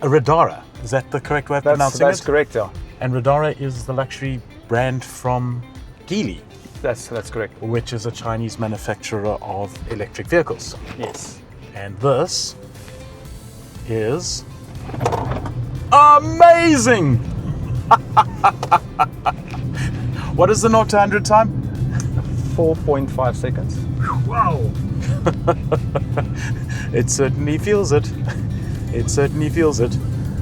a Riddara. Is that the correct way of pronouncing That's it? correct, yeah. And Riddara is the luxury brand from Geely, That's correct. which is a Chinese manufacturer of electric vehicles. Yes. And this is amazing! What is the 0 to 100 time? 4.5 seconds. Wow! It certainly feels it.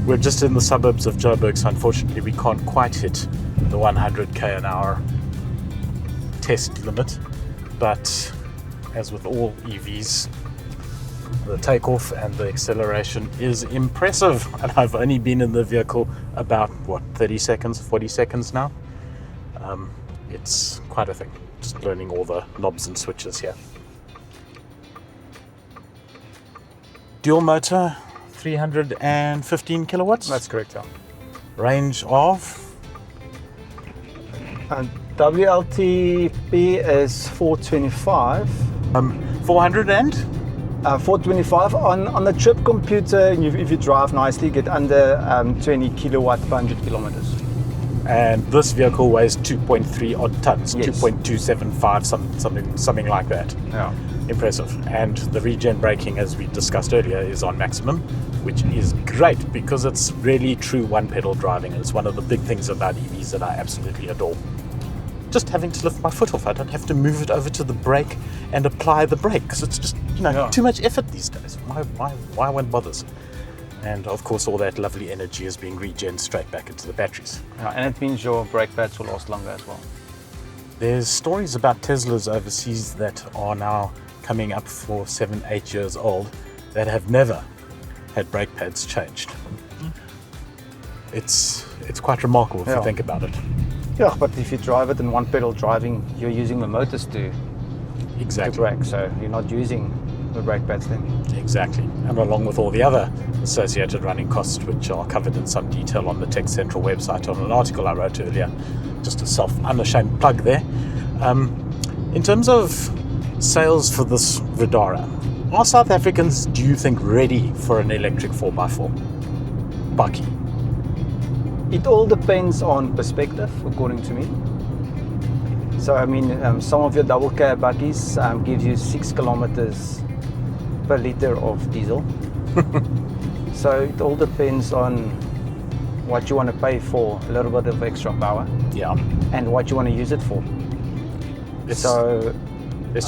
We're just in the suburbs of Joburg, so unfortunately we can't quite hit the 100k an hour test limit. But as with all EVs, the takeoff and the acceleration is impressive. And I've only been in the vehicle about, 30 seconds, 40 seconds now. It's quite a thing, just learning all the knobs and switches here. Dual motor, 315 kilowatts. That's correct, yeah. Range of And WLTP is 425. 400 and 425 on the trip computer. If you drive nicely, get under 20 kilowatt per 100 kilometers. and this vehicle weighs 2.3 odd tons, Yes. 2.275, something like that. Yeah. Impressive. And the regen braking, as we discussed earlier, is on maximum, which is great because it's really true one pedal driving. It's one of the big things about EVs that I absolutely adore. Just having to lift my foot off, I don't have to move it over to the brake and apply the brake because it's just too much effort these days. Why one bothers? And of course, all that lovely energy is being regen straight back into the batteries. Yeah, and it means your brake pads will last longer as well. There's stories about Teslas overseas that are now coming up for 7-8 years old that have never had brake pads changed. It's quite remarkable if you think about it. Yeah, but if you drive it in one pedal driving, you're using the motors to brake, so you're not using the brake pads then. Exactly. And along with all the other associated running costs, which are covered in some detail on the TechCentral website on an article I wrote earlier, just a unashamed plug there. In terms of sales for this Riddara, are South Africans, do you think, ready for an electric 4x4 bakkie? It all depends on perspective, according to me. So, I mean, some of your double cab bakkies gives you 6 kilometers per liter of diesel. So it all depends on what you want to pay for a little bit of extra power. Yeah. And what you want to use it for. Let's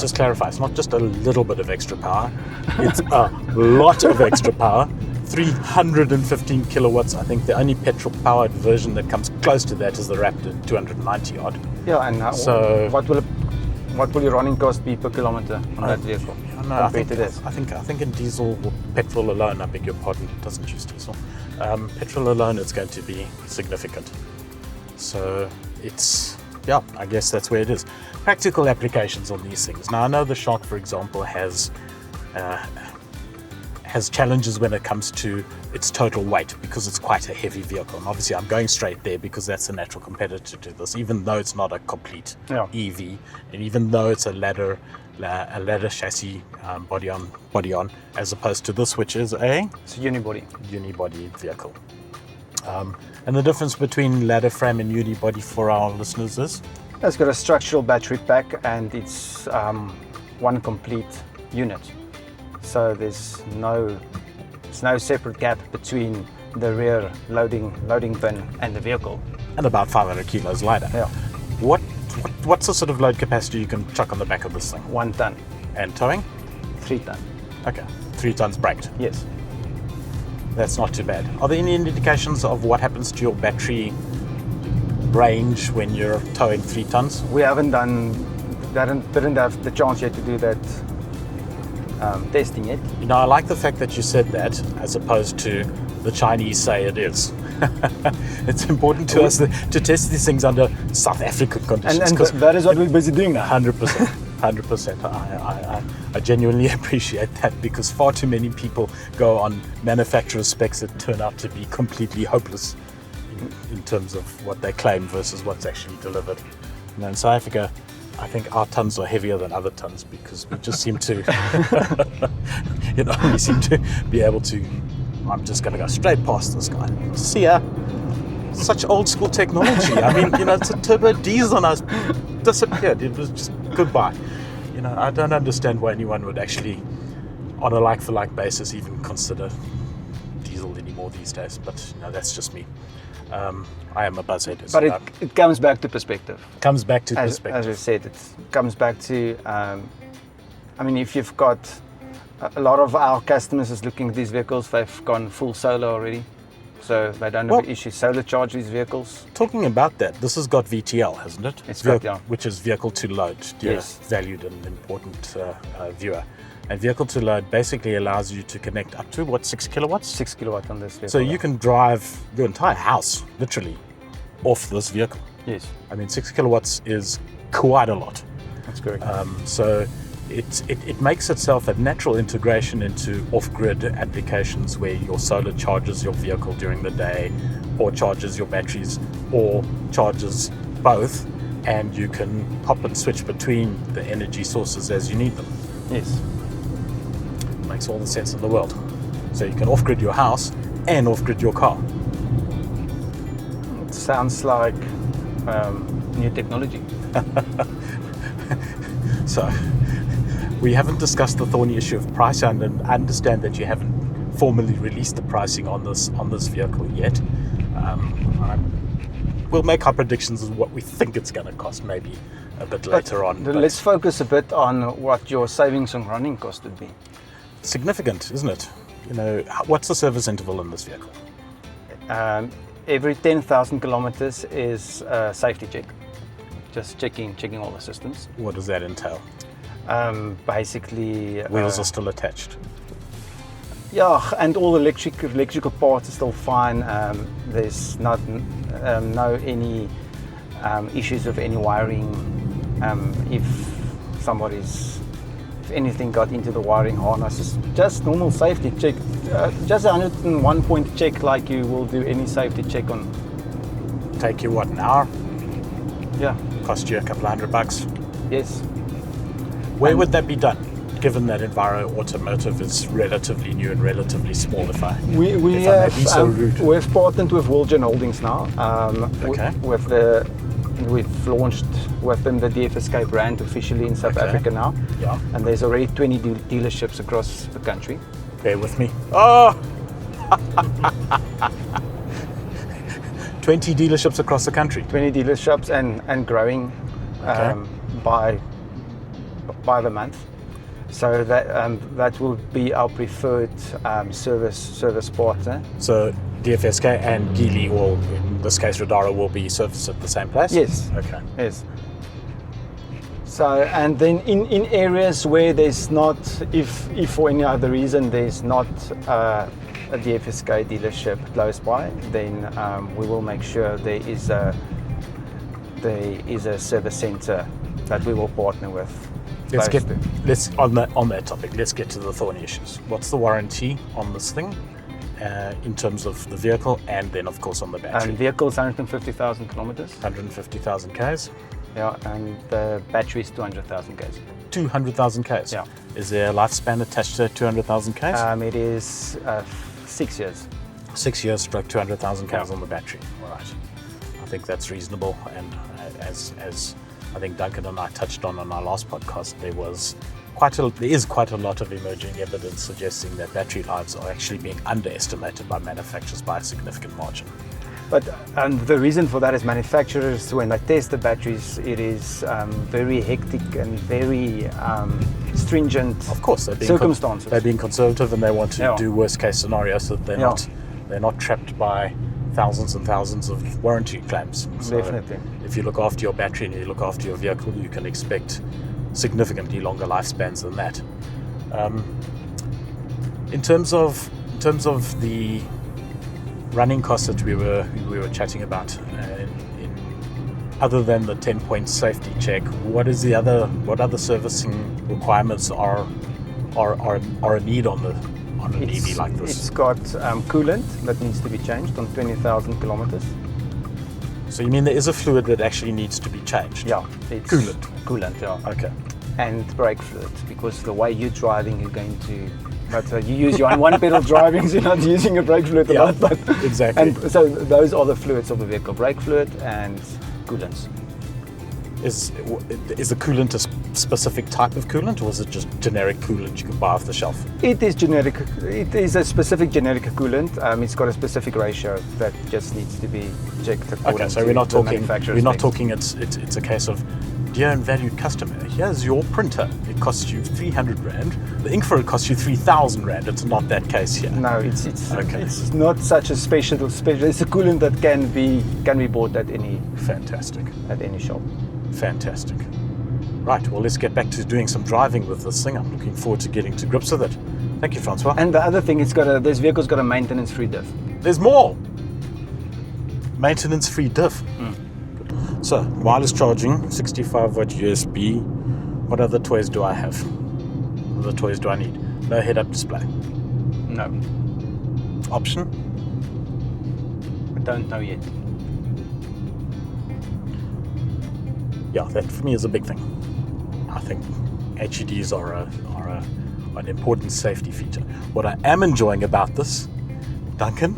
just clarify, it's not just a little bit of extra power, it's a lot of extra power. 315 kilowatts. I think the only petrol powered version that comes close to that is the Raptor 290 odd. Yeah, and what will your running cost be per kilometer on that vehicle compared to this? I think in diesel or petrol alone, I beg your pardon, it doesn't use diesel. Petrol alone, it's going to be significant. So I guess that's where it is. Practical applications on these things. Now I know the Shark, for example, has challenges when it comes to its total weight because it's quite a heavy vehicle. And obviously I'm going straight there because that's a natural competitor to this, even though it's not a complete EV, and even though it's a ladder chassis body on, as opposed to this, which is it's a unibody vehicle. And the difference between ladder frame and unibody for our listeners is? It's got a structural battery pack and it's one complete unit. So there's no separate gap between the rear loading bin and the vehicle. And about 500 kilos lighter. Yeah, What's the sort of load capacity you can chuck on the back of this thing? 1 ton, And towing? 3 ton. Okay, 3 tons braked. Yes. That's not too bad. Are there any indications of what happens to your battery range when you're towing 3 tons? We haven't didn't have the chance yet to do that testing yet. You know, I like the fact that you said that as opposed to the Chinese say it is. It's important to us to test these things under South African conditions. And that is what we're busy doing now. 100%. 100%. I genuinely appreciate that, because far too many people go on manufacturer specs that turn out to be completely hopeless in terms of what they claim versus what's actually delivered. You know, in South Africa, I think our tons are heavier than other tons because we just seem to, we seem to be able to. I'm just going to go straight past this guy. See ya. Such old school technology. I mean, it's a turbo diesel and I disappeared. It was just goodbye. I don't understand why anyone would actually, on a like-for-like basis, even consider diesel anymore these days. But, that's just me. I am a buzzhead. But it comes back to perspective. Comes back to perspective. As I said, it comes back to, if you've got a lot of our customers is looking at these vehicles, they've gone full solar already. So they don't have an issue solar charge these vehicles. Talking about that, this has got VTL, hasn't it? It's got, yeah. Which is vehicle to load, dear Yes. valued and important viewer. And vehicle to load basically allows you to connect up to, 6 kilowatts? 6 kilowatt on this vehicle. So you can drive your entire house, literally, off this vehicle. Yes, 6 kilowatts is quite a lot. that's correct. So it makes itself a natural integration into off-grid applications where your solar charges your vehicle during the day, or charges your batteries, or charges both, and you can hop and switch between the energy sources as you need them. Yes. Makes all the sense in the world. So you can off-grid your house and off-grid your car. It sounds like new technology. So we haven't discussed the thorny issue of price, and I understand that you haven't formally released the pricing on this vehicle yet. We'll make our predictions of what we think it's going to cost maybe a bit later on. But Let's focus a bit on what your savings on running cost would be. significant, isn't it? What's the service interval in this vehicle? Every 10,000 kilometers is a safety check. Just checking all the systems. What does that entail? Basically, Wheels are still attached. yeah, and all the electrical parts are still fine. There's not any issues with any wiring. If anything got into the wiring harnesses, just normal safety check. Just a 101 point check, like you will do any safety check on. Take you an hour? Yeah. Cost you a couple $100. Yes. Where would that be done? Given that Enviro Automotive is relatively new and relatively small, if I may be so rude. We've partnered with Wilgen Holdings now. Okay. We've launched with them the DFSK brand officially in South Africa now. Yeah. And there's already 20 dealerships across the country. Bear with me. Oh! 20 dealerships across the country. 20 dealerships and growing by the month. So that will be our preferred service partner. So DFSK and Geely, or in this case Riddara, will be serviced at the same place? Yes. Okay. Yes. So, and then in areas where there's not, if for any other reason there's not a DFSK dealership close by, then we will make sure there is a service center that we will partner with. On that topic, let's get to the thorny issues. What's the warranty on this thing in terms of the vehicle, and then of course on the battery? Vehicle's 150,000 kilometers. 150,000 Ks? Yeah, and the battery is 200,000 Ks. 200,000 Ks? Yeah. Is there a lifespan attached to 200,000 Ks? It is 6 years. 6 years stroke 200,000 Ks on the battery. All right. I think that's reasonable, and as I think Duncan and I touched on our last podcast, there was there is quite a lot of emerging evidence suggesting that battery lives are actually being underestimated by manufacturers by a significant margin. But the reason for that is manufacturers, when they test the batteries, it is very hectic and very stringent. Of course, circumstances. They're being conservative and they want to Yeah. do worst case scenarios so that they're not trapped by thousands and thousands of warranty claims. So Definitely. if you look after your battery and you look after your vehicle, you can expect significantly longer lifespans than that. In terms of the running costs that we were chatting about, other than the 10-point safety check, what other servicing requirements are a need on an EV like this? It's got coolant that needs to be changed on 20,000 kilometers. So you mean there is a fluid that actually needs to be changed? Yeah, it's Coolant. Coolant, yeah. Okay. And brake fluid, because the way you're driving, you're going to. But you use your one pedal driving, so you're not using a brake fluid a Yeah, lot. But exactly. And so those are the fluids of the vehicle: brake fluid and coolants. Is the coolant a specific type of coolant, or is it just generic coolant you can buy off the shelf? It is generic. It is a specific generic coolant. It's got a specific ratio that just needs to be checked according Okay, so to we're not the talking. manufacturer's We're not specs. talking. It's a case of, dear and valued customer, here's your printer. It costs you 300 rand. The ink for it costs you 3,000 rand. It's not that case here. No, it's Okay. it's not such a special. It's a coolant that can be bought at any Fantastic. shop. Fantastic. Right, well, let's get back to doing some driving with this thing. I'm looking forward to getting to grips with it. Thank you, Francois. And the other thing, this vehicle's got a maintenance-free diff. There's more. Maintenance-free diff. Good. So, wireless charging, 65 watt USB. What other toys do I have? What other toys do I need? No head-up display. No, Option? I don't know yet. Yeah, that for me is a big thing. I think HEDs are an important safety feature. What I am enjoying about this, Duncan,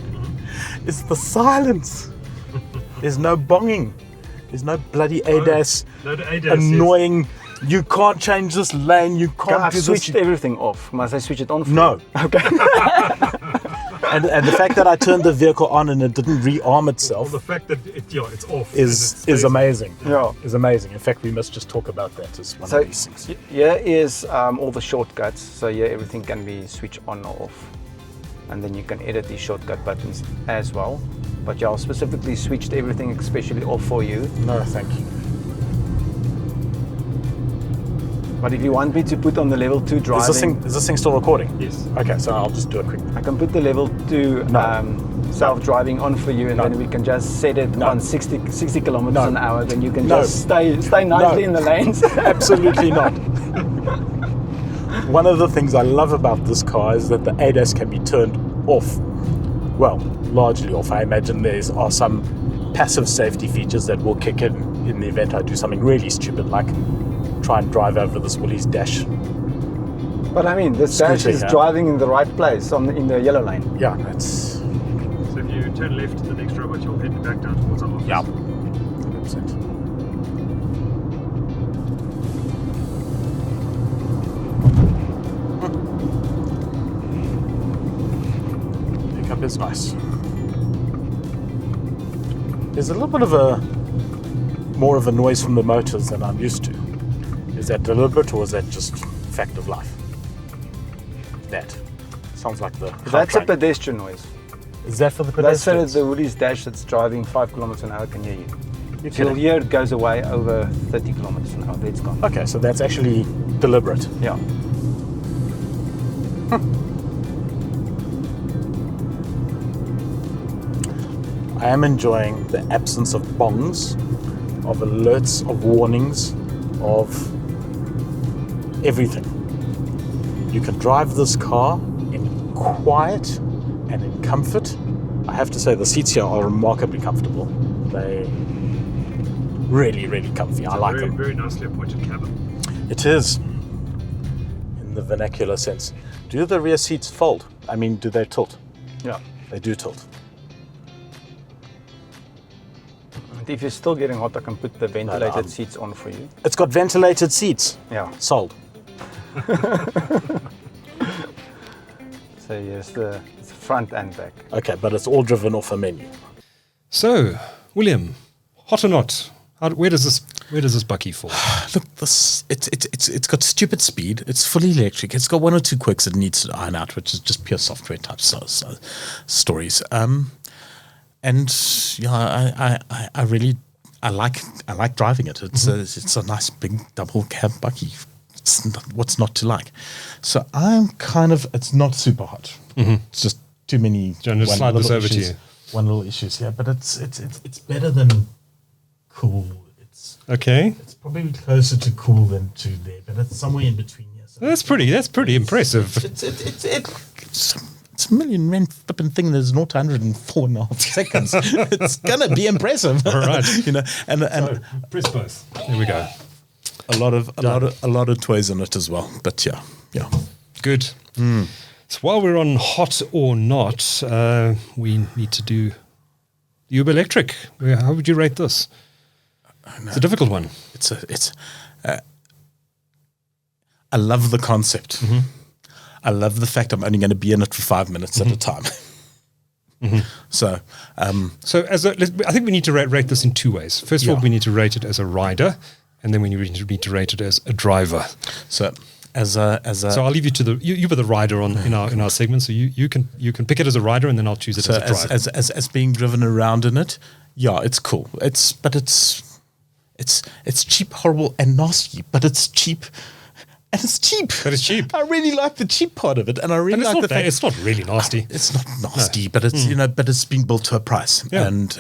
is the silence. There's no bonging. There's no bloody ADAS. No, the ADAS, annoying. You can't change this lane. You can't I've do switched this. everything off. Must I switch it on? For No. you? Okay. And the fact that I turned the vehicle on and it didn't rearm Well, itself the fact that it's off is amazing. Yeah. Is amazing. In fact, we must just talk about that as one So of these things. here is all the shortcuts. So here everything can be switched on or off, and then you can edit these shortcut buttons as well. But yeah, I've specifically switched everything especially off for you. No, thank you. But if you want me to put on the level 2 driving, Is this thing still recording? Yes. Okay, so I'll just do it quickly. I can put the level 2 self-driving on for you, and No. then we can just set it No. on 60 kilometers No. an hour. Then you can No. just stay nicely in the lanes. Absolutely not. One of the things I love about this car is that the ADAS can be turned off. Well, largely off. I imagine there are some passive safety features that will kick in the event I do something really stupid, like try and drive over this Woolies dash. But I mean, this dash Scooter, is yeah. driving in the right place in the yellow lane. Yeah, that's... So if you turn left to the next robot, you'll head back down towards our office. Yeah, 100%. Pickup is nice. There's a little bit of more of a noise from the motors than I'm used to. Is that deliberate or is that just fact of life? That sounds like the. That's a train. pedestrian noise. Is that for the That's so that pedestrians? the Woolies dash that's driving 5 kilometers an hour can hear you. You're So you'll kidding. hear it goes away over 30 kilometers an hour. Then it's gone. Okay, so that's actually deliberate. Yeah. I am enjoying the absence of bongs, of alerts, of warnings, of everything. You can drive this car in quiet and in comfort. I have to say the seats here are remarkably comfortable. They really, really comfy. I like very, them. very nicely appointed cabin. It is, in the vernacular sense. Do the rear seats fold? I mean, do they tilt? Yeah. They do tilt. And if you're still getting hot, I can put the ventilated I'm- seats on for you. It's got ventilated seats. Yeah. Sold. So yes, it's front and back. Okay, but it's all driven off a menu. So, William, hot or not? Where does this bakkie fall? Look, it's got stupid speed. It's fully electric. It's got one or two quirks it needs to iron out, which is just pure software type stories. And yeah, I like driving it. It's a nice big double cab bakkie. What's not to like? So it's not super hot. It's just too many. Do you want to slide this over to you? One little issues here, but it's better than cool. Okay. It's probably closer to cool than to there, but it's somewhere in between here. So That's pretty impressive. It's a million rand flipping thing that's 0 to 104.5 seconds. It's gonna be impressive. All right. and Press both. There we go. a lot of toys on it as well. But yeah. Good. So while we're on hot or not, we need to do the Uber Electric. How would you rate this? It's a difficult one. I love the concept. I love the fact I'm only going to be in it for 5 minutes at a time. So I think we need to rate this in two ways. First of all, we need to rate it as a rider, and then we need to rate it as a driver. So So I'll leave you to you were the rider in our segment, so you can pick it as a rider, and then I'll choose it as a driver. As being driven around in it, it's cool. It's cheap, horrible, and nasty, but it's cheap. And it's cheap. But it's cheap. I really like the cheap part of it, and I really like the fact it's not really nasty. It's not nasty, but it's but it's being built to a price, and you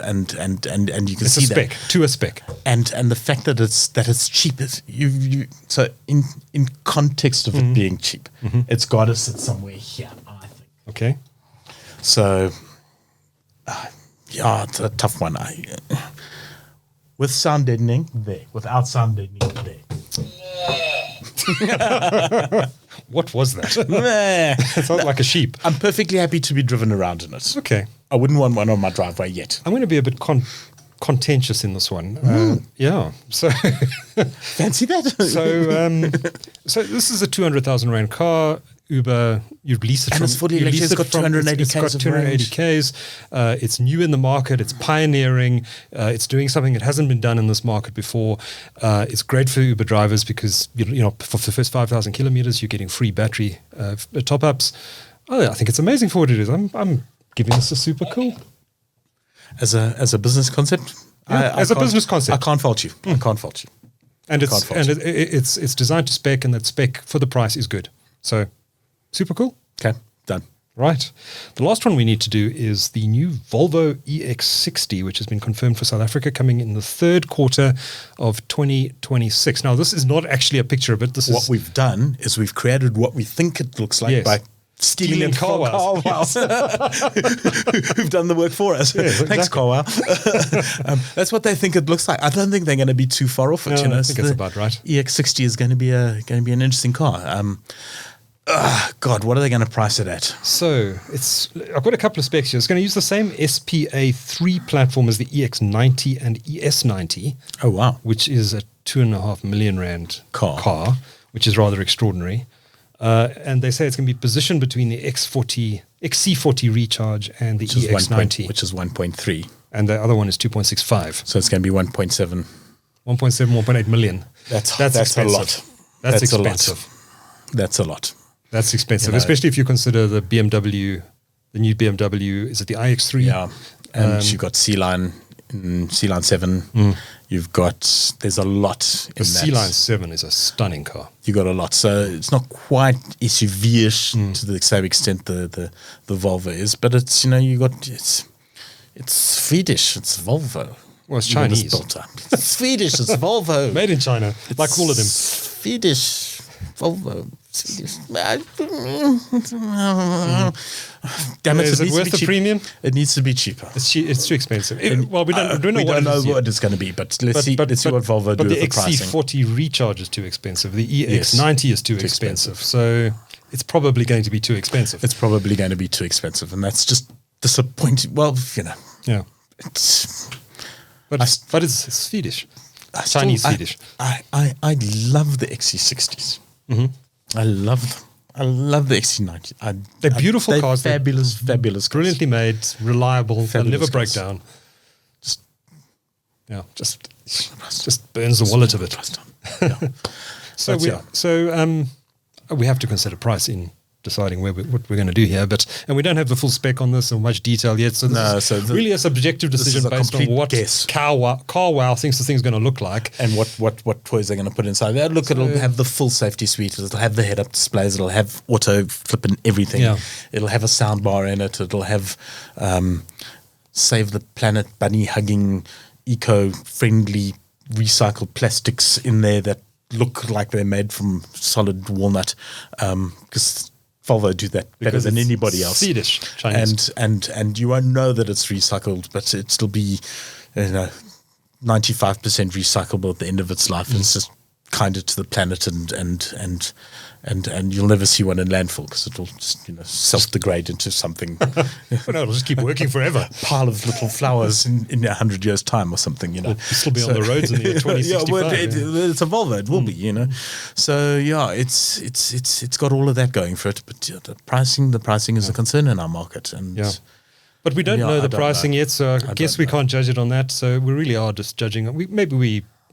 can it's see a spec to a spec, and the fact that it's cheap is so in context of it being cheap, it's got to sit somewhere here, I think. Okay. So, it's a tough one. With sound deadening there, without sound deadening there. What was that? Meh. It sounds like a sheep. I'm perfectly happy to be driven around in it. Okay. I wouldn't want one on my driveway yet. I'm going to be a bit contentious in this one. So Fancy that? So this is a 200,000 rand car. Uber, you lease it and from. it's fully electric. It's got 280 It's got 280 Ks. It's new in the market. It's pioneering. It's doing something that hasn't been done in this market before. It's great for Uber drivers because for the first 5,000 kilometers, you're getting free battery top ups. I think it's amazing for what it is. I'm giving this a super cool. As a business concept, as a business concept, I can't fault you. I can't fault you. And it's designed to spec, and that spec for the price is good. So. Super cool. Okay, done. Right. The last one we need to do is the new Volvo EX60, which has been confirmed for South Africa, coming in the third quarter of 2026. Now, this is not actually a picture of it. What we've done is we've created what we think it looks like by stealing Carwow. Who've done the work for us. Yes, exactly. Thanks, Carwow. That's what they think it looks like. I don't think they're going to be too far off it. No, I think that's about right. EX60 is going to be an interesting car. God, what are they going to price it at? So I've got a couple of specs here. It's going to use the same SPA3 platform as the EX90 and ES90. Oh, wow. Which is a 2.5 million rand car, which is rather extraordinary. And they say it's going to be positioned between the XC40 Recharge and the EX90. Which is 1.3. And the other one is 2.65. So it's going to be 1.7. 1.8 million. That's expensive. a lot. That's expensive. That's a lot. That's expensive, especially if you consider the BMW, the new BMW. Is it the iX3? Yeah, and you've got C-Line 7. You've got, there's a lot in the C-Line 7 is a stunning car. You got a lot. So it's not quite SUV-ish to the same extent the Volvo is, but it's, it's Swedish. It's Volvo. Well, it's Chinese. It's Swedish. It's Volvo. Made in China, like all of them. Swedish. Volvo. Damn it! Is it worth the premium? It needs to be cheaper. It's too expensive. Well, we don't know what it's going to be, but let's see what Volvo do with the pricing. But the XC40 Recharge is too expensive. The EX90 is too expensive. So it's probably going to be too expensive. It's probably going to be too expensive, and that's just disappointing. Well, yeah. But it's Swedish. Chinese Swedish. I love the XC60s. I love them. I love the XC90. They're beautiful cars. They're Fabulous, fabulous cars. brilliantly made, reliable. They'll never break cars. down. Just burns the wallet of it. Yeah. So we have to consider price in deciding what we're going to do here, and we don't have the full spec on this or much detail yet. So this is really a subjective decision based on what CarWow thinks the thing's going to look like, and what toys they're going to put inside. It'll have the full safety suite. It'll have the head-up displays. It'll have auto flip and everything. Yeah. It'll have a sound bar in it. It'll have Save the Planet bunny hugging, eco-friendly recycled plastics in there that look like they're made from solid walnut, because Volvo do that better than anybody else. Swedish, Chinese. And you won't know that it's recycled, but it'll still be 95% recyclable at the end of its life. It's just kinder to the planet, and you'll never see one in landfill because it'll just self-degrade into something. No, it'll just keep working forever. Pile of little flowers in 100 years' time or something. It'll still be on the roads in the year 2065. It's a Volvo. It will be. So it's got all of that going for it. But the pricing is a concern in our market, But we don't know the pricing yet, so I guess we can't judge it on that. So we really are just judging.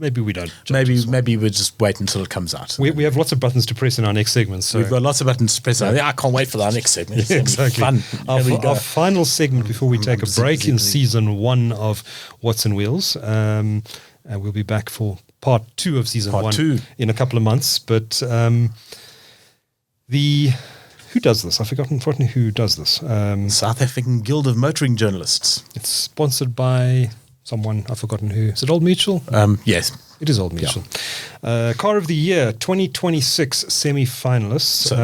Maybe we don't. Maybe we'll just wait until it comes out. We have lots of buttons to press in our next segment. So we've got lots of buttons to press. I can't wait for our next segment. It's exactly. Fun. Our final segment before we take a break in season 1 of What's in Wheels. And we'll be back for part 2 of season 1 in a couple of months. But who does this? I've forgotten who does this. South African Guild of Motoring Journalists. It's sponsored by someone, I've forgotten who. Is it Old Mutual? Yes. It is Old Mutual. Yeah. Car of the Year, 2026 semi-finalists. So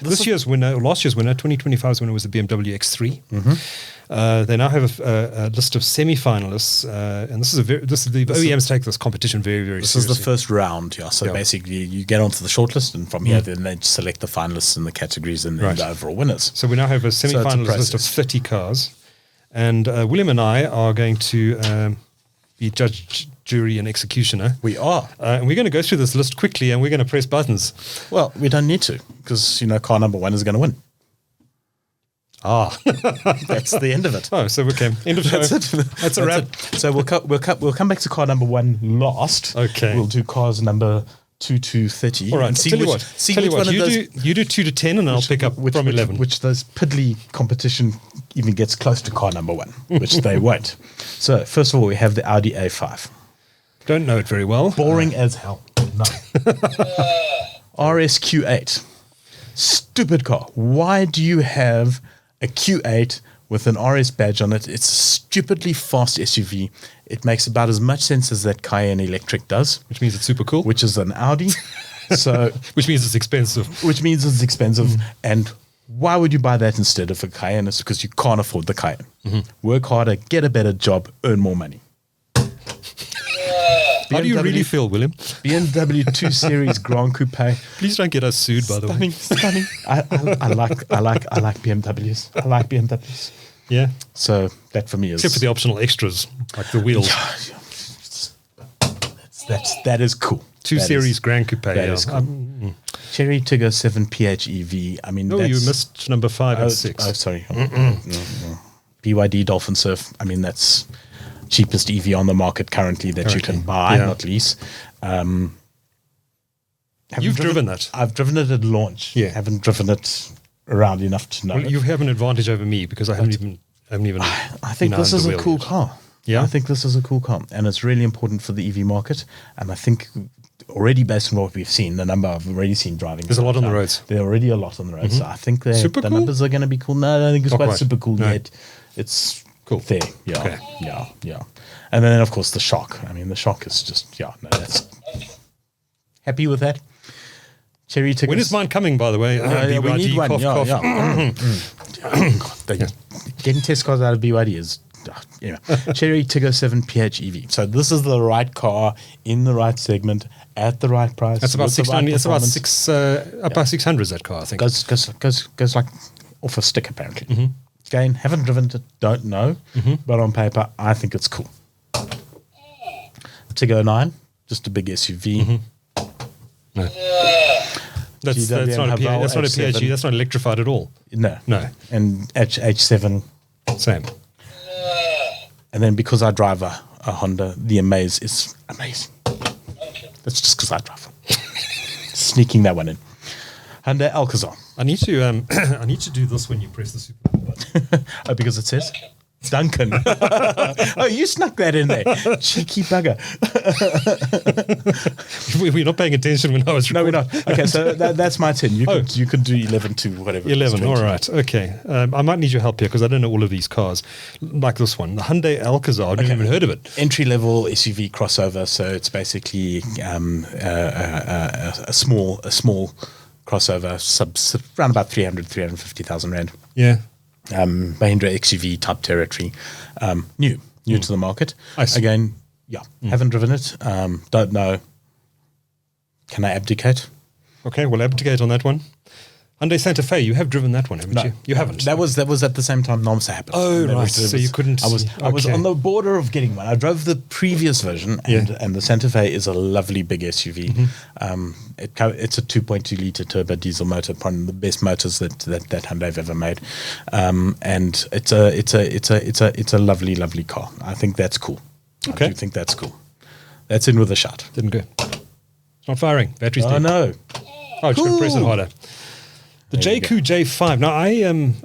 last year's winner, 2025's winner was the BMW X3. Mm-hmm. They now have a list of semi-finalists, and the OEMs take this competition very, very seriously. This is the first round, So basically, you get onto the shortlist, and from here, then they select the finalists in the categories and then the overall winners. So we now have a semi-finalist list of 30 cars. And William and I are going to be judge, jury, and executioner. We are. And we're going to go through this list quickly, and we're going to press buttons. Well, we don't need to, because, car number 1 is going to win. That's the end of it. Oh, so okay. End of show. That's a wrap. So we'll come back to car number 1 last. Okay. We'll do cars number 2 to 30. All right. And tell you what. You do 2 to 10, and I'll pick up from 11. Which those piddly competition even gets close to car number 1, which they won't. So first of all, we have the Audi A5. Don't know it very well. Boring as hell. No. RS Q8. Stupid car. Why do you have a Q8 with an RS badge on it? It's a stupidly fast SUV. It makes about as much sense as that Cayenne electric does. Which means it's super cool. Which is an Audi. Which means it's expensive. And why would you buy that instead of a Cayenne? It's because you can't afford the Cayenne. Mm-hmm. Work harder, get a better job, earn more money. How do you really feel, William? BMW 2 Series Grand Coupe. Please don't get us sued, by the way. Stunning. I like BMWs. I like BMWs. Yeah. So that for me is, except for the optional extras like the wheels. That is cool. 2 Series Grand Coupe. That is cool. Cherry Tigger 7 PHEV. I mean, you missed number 5 and 6. Oh, sorry. No. BYD Dolphin Surf. I mean, that's cheapest EV on the market currently that you can buy, not lease. You've driven that. I've driven it at launch. Yeah. Haven't driven it around enough to know. Well, you have an advantage over me because I haven't even. I think this is a cool car. Yeah, I think this is a cool car, and it's really important for the EV market. And I think already based on what we've seen, the number I've already seen driving. There's a lot on the roads. There are already a lot on the roads. So I think the numbers are going to be cool. No, I don't think it's quite super cool yet. It's cool. There. Yeah. Okay. Yeah. And then, of course, the shock. I mean, the shock is just, that's happy with that. Cherry tickets. When is mine coming, by the way? We need one. Getting test cars out of BYD is, Cherry Tigger 7 PHEV. So this is the right car in the right segment at the right price. That's about 600. It's about 600. That car, I think. Goes like off a stick apparently. Mm-hmm. Again, haven't driven it, don't know, but on paper, I think it's cool. Tigger 9, just a big SUV. No. That's not a Haval that's not a H7. PHE. That's not electrified at all. No. No. And H7. Same. And then because I drive a Honda, the Amaze is amazing. That's just because I drive one. Sneaking that one in. Hyundai Alcazar. I need to I need to do this when you press the super button. Oh, because it says Duncan. Oh, you snuck that in there. Cheeky bugger. We're not paying attention when I was No, recording. we're not. Okay, so that's my 10. You could do 11 to whatever. 11, it's all 20. right. Okay. I might need your help here because I don't know all of these cars. Like this one, the Hyundai Alcazar. I've never even heard of it. Entry-level SUV crossover, so it's basically a small crossover, around about 350,000 Rand. Yeah. Mahindra XUV type territory, new to the market. I see. Again, haven't driven it. Don't know. Can I abdicate? Okay, we'll abdicate on that one. Hyundai Santa Fe, you have driven that one, haven't you? You haven't. That was at the same time NOMSA happened. Oh, right. So you couldn't. I was okay. on the border of getting one. I drove the previous version, and the Santa Fe is a lovely big SUV. It's a 2.2 liter turbo diesel motor, one of the best motors that Hyundai have ever made, and it's a lovely car. I think that's cool. Okay. I do think that's cool. That's in with a shot. Didn't go. It's not firing. Battery's Oh dead. no! Oh, just going to press it Cool. harder. The There you JQ J5. Now,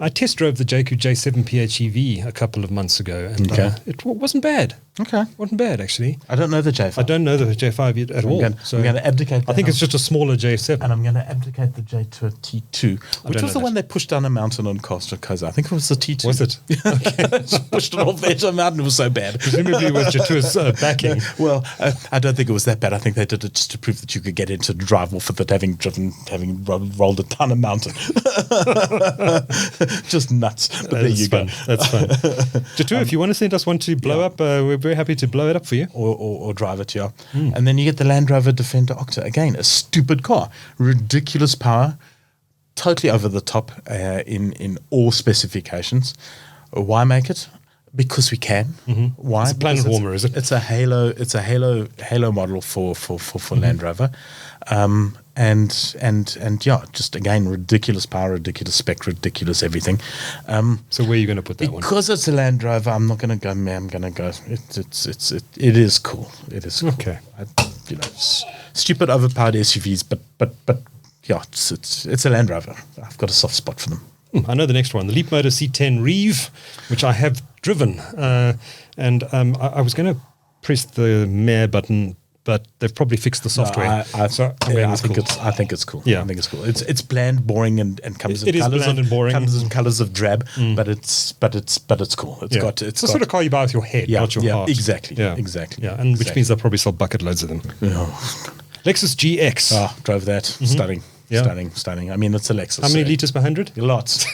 I test drove the JQ J7 PHEV a couple of months ago, and it wasn't bad. Okay. Wasn't bad, actually. I don't know the J5. I don't know the J5 yet at all. I'm going to abdicate that. I think it's just a smaller J7. And I'm going to abdicate the J to a T2, which don't was know the one they pushed down a mountain on Costa Coast. I think it was the T2. Was it? Just pushed it off the edge of the mountain. It was so bad. Presumably with Jatua's backing. Well, I don't think it was that bad. I think they did it just to prove that you could get into drive off of it, having rolled a ton of mountain. Just nuts. But there you go. That's fun. Jatua, if you want to send us one to blow up, we're very happy to blow it up for you. Or drive it, yeah. And then you get the Land Rover Defender Octa. Again, a stupid car. Ridiculous power. Totally over the top in all specifications. Why make it? Because we can. Why? It's a planet Because warmer, is it? It's a Halo model for Land Rover. And yeah, just again, ridiculous power, ridiculous spec, ridiculous everything. So where are you going to put that one? Because it's a Land Rover, I'm not going to go. I'm going to go. It is cool. It is cool. Okay. Stupid overpowered SUVs, but yeah, it's a Land Rover. I've got a soft spot for them. I know the next one, the Leap Motor C10 Reeve, which I have driven. And I was going to press the Mare button, but they've probably fixed the software. I think it's cool. Yeah. I think it's cool. It's bland, boring, and comes in It is colors bland and boring. Comes in colors of drab, but it's cool. It's the sort of car you buy with your head, not your heart. Exactly. Yeah, Exactly. Yeah, and which Exactly. means they'll probably sell bucket loads of them. Lexus GX. Drove that. Stunning. Yeah. Stunning. I mean, it's a Lexus. How many so- litres per 100? Lots.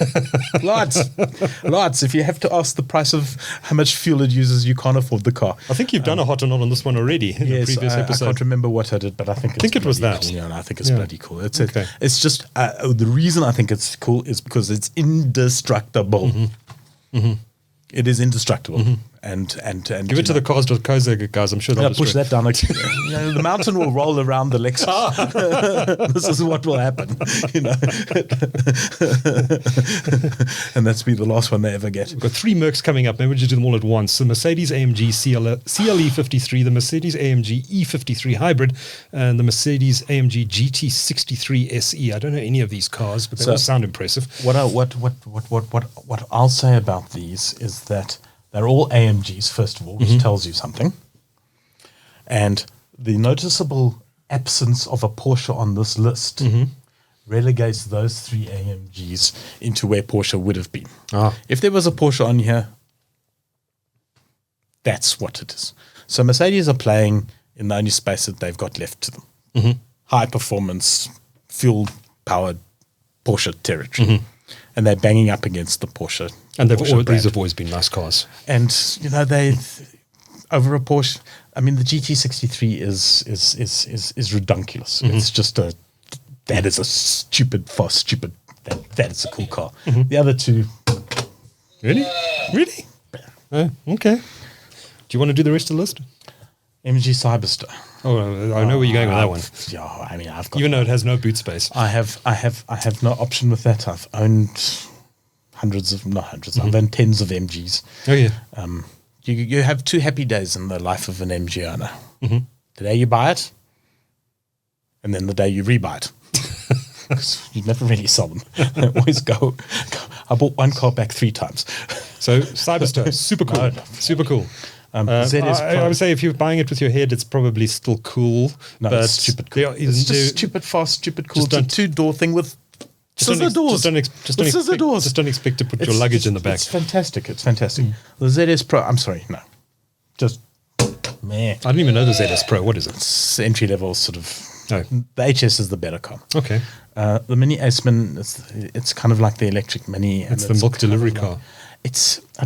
Lots. If you have to ask the price of how much fuel it uses, you can't afford the car. I think you've done a hot or not on this one already in the previous I episode. can't remember what I did, but I think it was bloody that. Cool. Yeah, no, I think it's Yeah. bloody cool. It's Okay. it's just the reason I think it's cool is because it's indestructible. It is indestructible, and Give it to the cars.co.za guys. I'm sure they'll push destroy that down. Like, the mountain will roll around the Lexus. This is what will happen, and that's be the last one they ever get. We've got 3 Mercs coming up. Maybe we'll just do them all at once. The Mercedes AMG CLE53, the Mercedes AMG E53 Hybrid, and the Mercedes AMG GT63 SE. I don't know any of these cars, but they all sound impressive. What I'll say about these is that they're all AMGs, first of all, which tells you something. And the noticeable absence of a Porsche on this list relegates those 3 AMGs into where Porsche would have been. If there was a Porsche on here, that's what it is. So Mercedes are playing in the only space that they've got left to them. High performance, fuel powered Porsche territory. And they're banging up against the Porsche. And Porsche these brand. have always been nice cars. And they over a Porsche. I mean, the GT63 is redunculous. It's just that is a stupid. That is a cool car. The other two, Really? Okay. Do you want to do the rest of the list? MG Cyberster. Oh, I know where you're going with that one. Yeah, I mean, I've got. Even though it has no boot space. I have no option with that. I've owned I've owned tens of MGs. Oh yeah. You have two happy days in the life of an MG owner. The day you buy it, and then the day you rebuy it. 'Cause you never really sell them. They always go. I bought one car back 3 times. So Cyberster, super cool, super cool. I would say if you're buying it with your head, it's probably still cool. No, but it's stupid cool. It's just stupid fast, stupid cool. It's a 2-door thing with scissor doors. Just don't expect to put your luggage in the back. It's fantastic. It's fantastic. The ZS Pro. I'm sorry, no, just meh. I didn't even know the ZS Pro. What is it? It's entry level sort of. Oh. The HS is the better car. Okay. The Mini Aceman, it's kind of like the electric Mini. It's the milk delivery car. I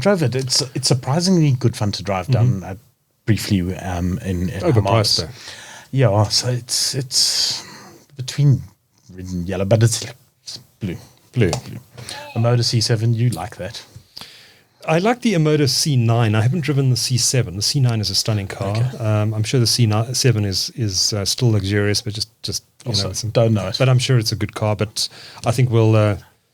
drove it. It's surprisingly good fun to drive down. Briefly in overpriced though. Yeah, so it's between red and yellow, but it's blue. A Motor C7, you like that? I like the Emoto C9. I haven't driven the C7. The C9 is a stunning car. Okay. I'm sure the C7 is still luxurious, but just also, don't know it. But I'm sure it's a good car. But I think we'll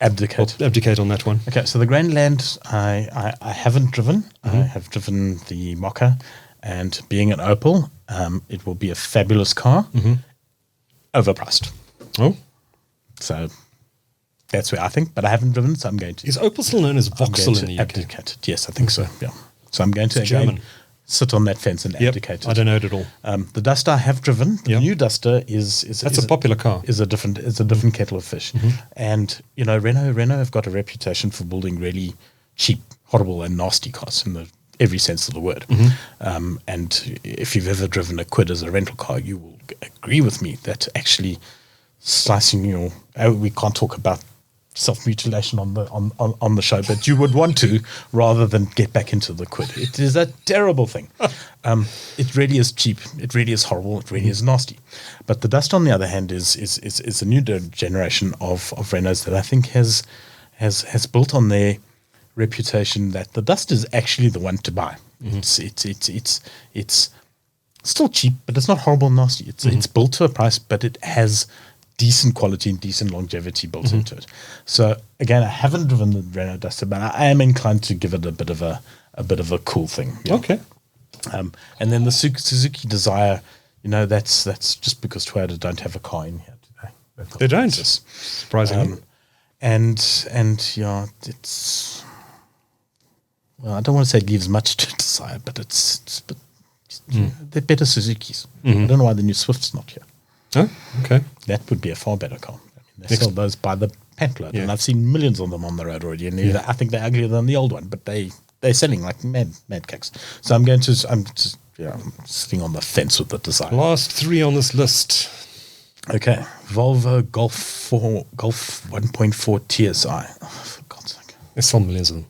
abdicate on that one. Okay, so the Grandland I haven't driven. I have driven the Mocha, and being an Opel, it will be a fabulous car. Overpriced. Oh, so. That's where I think, but I haven't driven, so I'm going to. Is Opel still known as Vauxhall in the UK? Abdicate. Yes, I think so. Yeah. So I'm going to again sit on that fence and abdicate it. I don't know it at all. The Duster I have driven. The new Duster is that's a popular car. Is a different kettle of fish. And you know, Renault have got a reputation for building really cheap, horrible, and nasty cars in every sense of the word. And if you've ever driven a Quid as a rental car, you will agree with me that actually slicing your we can't talk about self-mutilation on the show, but you would want to rather than get back into the Quid. It is a terrible thing. It really is cheap. It really is horrible. It really is nasty. But the Duster, on the other hand, is a new generation of Renaults that I think has built on their reputation that the Duster is actually the one to buy. It's still cheap, but it's not horrible and nasty. It's built to a price, but it has decent quality and decent longevity built into it. So again, I haven't driven the Renault Duster, but I am inclined to give it a bit of a cool thing. Yeah. Okay. And then the Suzuki Desire, you know, that's just because Toyota don't have a car in here today. They don't. Surprisingly. And yeah, it's I don't want to say it leaves much to desire, but they're better Suzukis. I don't know why the new Swift's not here. Oh, okay. That would be a far better car. I mean, they sell those by the pantload, and I've seen millions of them on the road already. And I think they're uglier than the old one, but they're selling like mad cakes. So I'm sitting on the fence with the design. Last 3 on this list. Okay, Volvo Golf 1.4 TSI. Oh, for God's sake, They sell millions of them.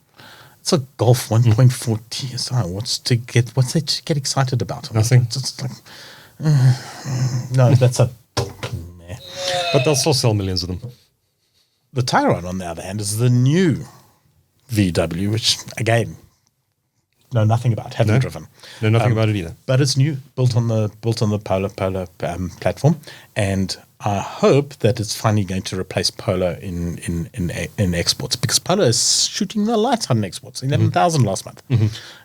It's a Golf 1.4 TSI. What's there to get excited about? Nothing. It's like. No, that's a meh. But they'll still sell millions of them. The Tyrone, on the other hand, is the new VW, which again, know nothing about, haven't driven. Know nothing about it either. But it's new, built on the Polo platform, and I hope that it's finally going to replace Polo in exports, because Polo is shooting the lights out in exports, 11,000 last month.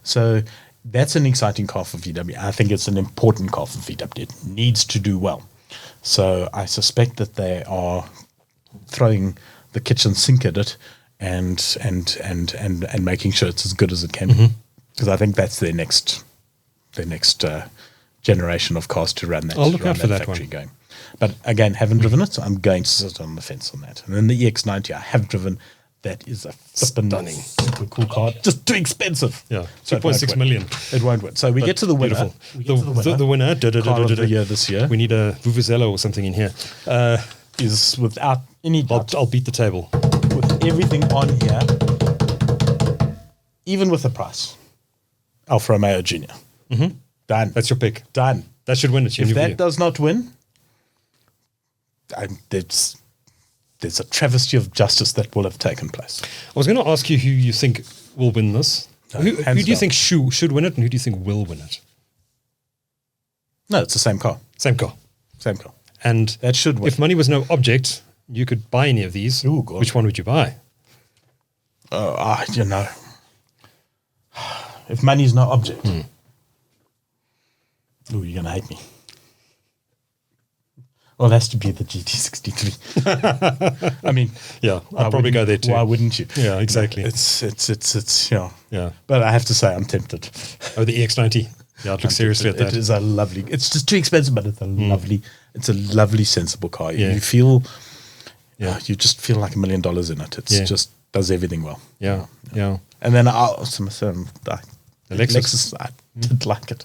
So that's an exciting car for VW. I think it's an important car for VW. It needs to do well. So I suspect that they are throwing the kitchen sink at it and making sure it's as good as it can be. Because I think that's their next generation of cars to run that. I'll look out for that factory one. going. But again, haven't driven it, so I'm going to sit on the fence on that. And then the EX90 I have driven. That is a stunning, super cool car. Just too expensive. Yeah, 2.6 million. It won't win. So we get to the winner. The winner. Car of the year this year. We need a Vuvuzela or something in here. Is without any doubt. I'll beat the table. With everything on here, even with the price, Alfa Romeo Junior. Done. That's your pick. Done. That should win it. If that does not win, there's a travesty of justice that will have taken place. I was going to ask you who you think will win this. Who do you think should win it, and who do you think will win it? No, it's the same car. Same car. Same car. And That should win. if money was no object, you could buy any of these. Ooh, God. Which one would you buy? You know, if money is no object, ooh, you're gonna hate me. Well, it has to be the GT63. I mean, Yeah, I'll probably go there too. Why wouldn't you? Yeah, exactly. It's yeah. Yeah. But I have to say, I'm tempted. Oh, the EX90. Yeah, I'd look seriously at that. It is a lovely. It's just too expensive, but it's a lovely. It's a lovely, sensible car. Yeah. You feel. Yeah. You just feel like $1 million in it. It's just does everything well. Yeah, yeah. And then the Lexus. I did like it.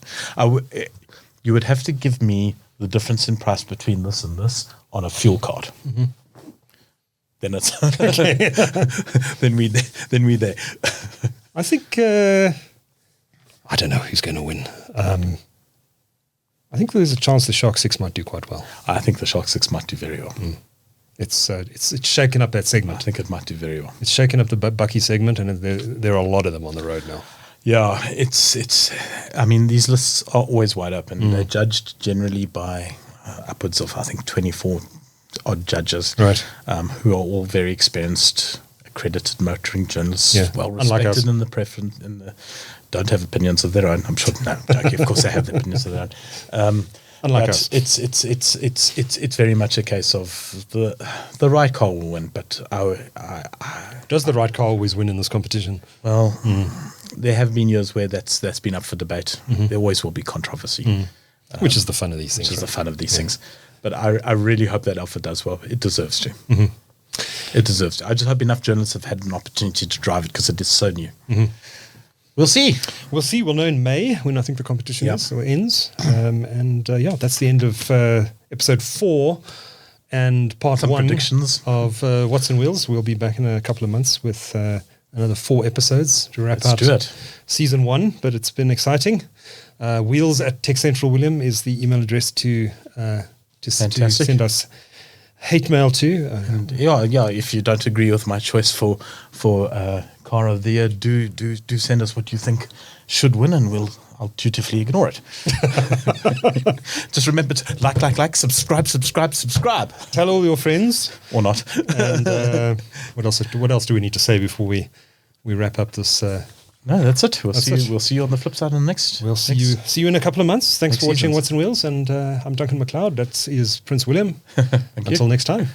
You would have to give me the difference in price between this and this on a fuel card. Then it's then we there. I think I don't know who's going to win. I think there's a chance the Shark 6 might do quite well. I think the Shark 6 might do very well. It's shaken up that I segment. think it might do very well. It's shaken up the bakkie segment, and there are a lot of them on the road now. Yeah, it's. I mean, these lists are always wide open. They're judged generally by upwards of, I think, 24 odd judges, Right. Who are all very experienced, accredited motoring journalists, Yeah, well unlike us. respected in the preference, don't have opinions of their own. I'm sure. No, okay, of course they have the opinions of their own. Unlike but us. It's very much a case of the right car will win, but Does the right car always win in this competition? well, there have been years where that's been up for debate. There always will be controversy, Which is the fun of these things. which is the right? fun of these things. But I really hope that Alpha does well. It deserves to. It deserves to. I just hope enough journalists have had an opportunity to drive it because it is so new. We'll see. We'll see. We'll know in May when I think the competition Yep. is or ends. That's the end of episode 4 and part Some 1 predictions. of What's in Wheels. We'll be back in a couple of months with another 4 episodes to wrap Let's out do it. season 1. But it's been exciting. Wheels at TechCentral William is the email address to Fantastic. send us hate mail to. Yeah. If you don't agree with my choice for car of the year, do send us what you think should win, and I'll dutifully ignore it. Just remember to like, subscribe, Tell all your friends. or not. And what else do we need to say before we wrap up this? No, that's it. We'll That's see. it. We'll see you on the flip side of the next. We'll see you in a couple of months. Thanks Next for watching seasons. What's in Wheels, and I'm Duncan McLeod. That is Prince William. you. Until next time.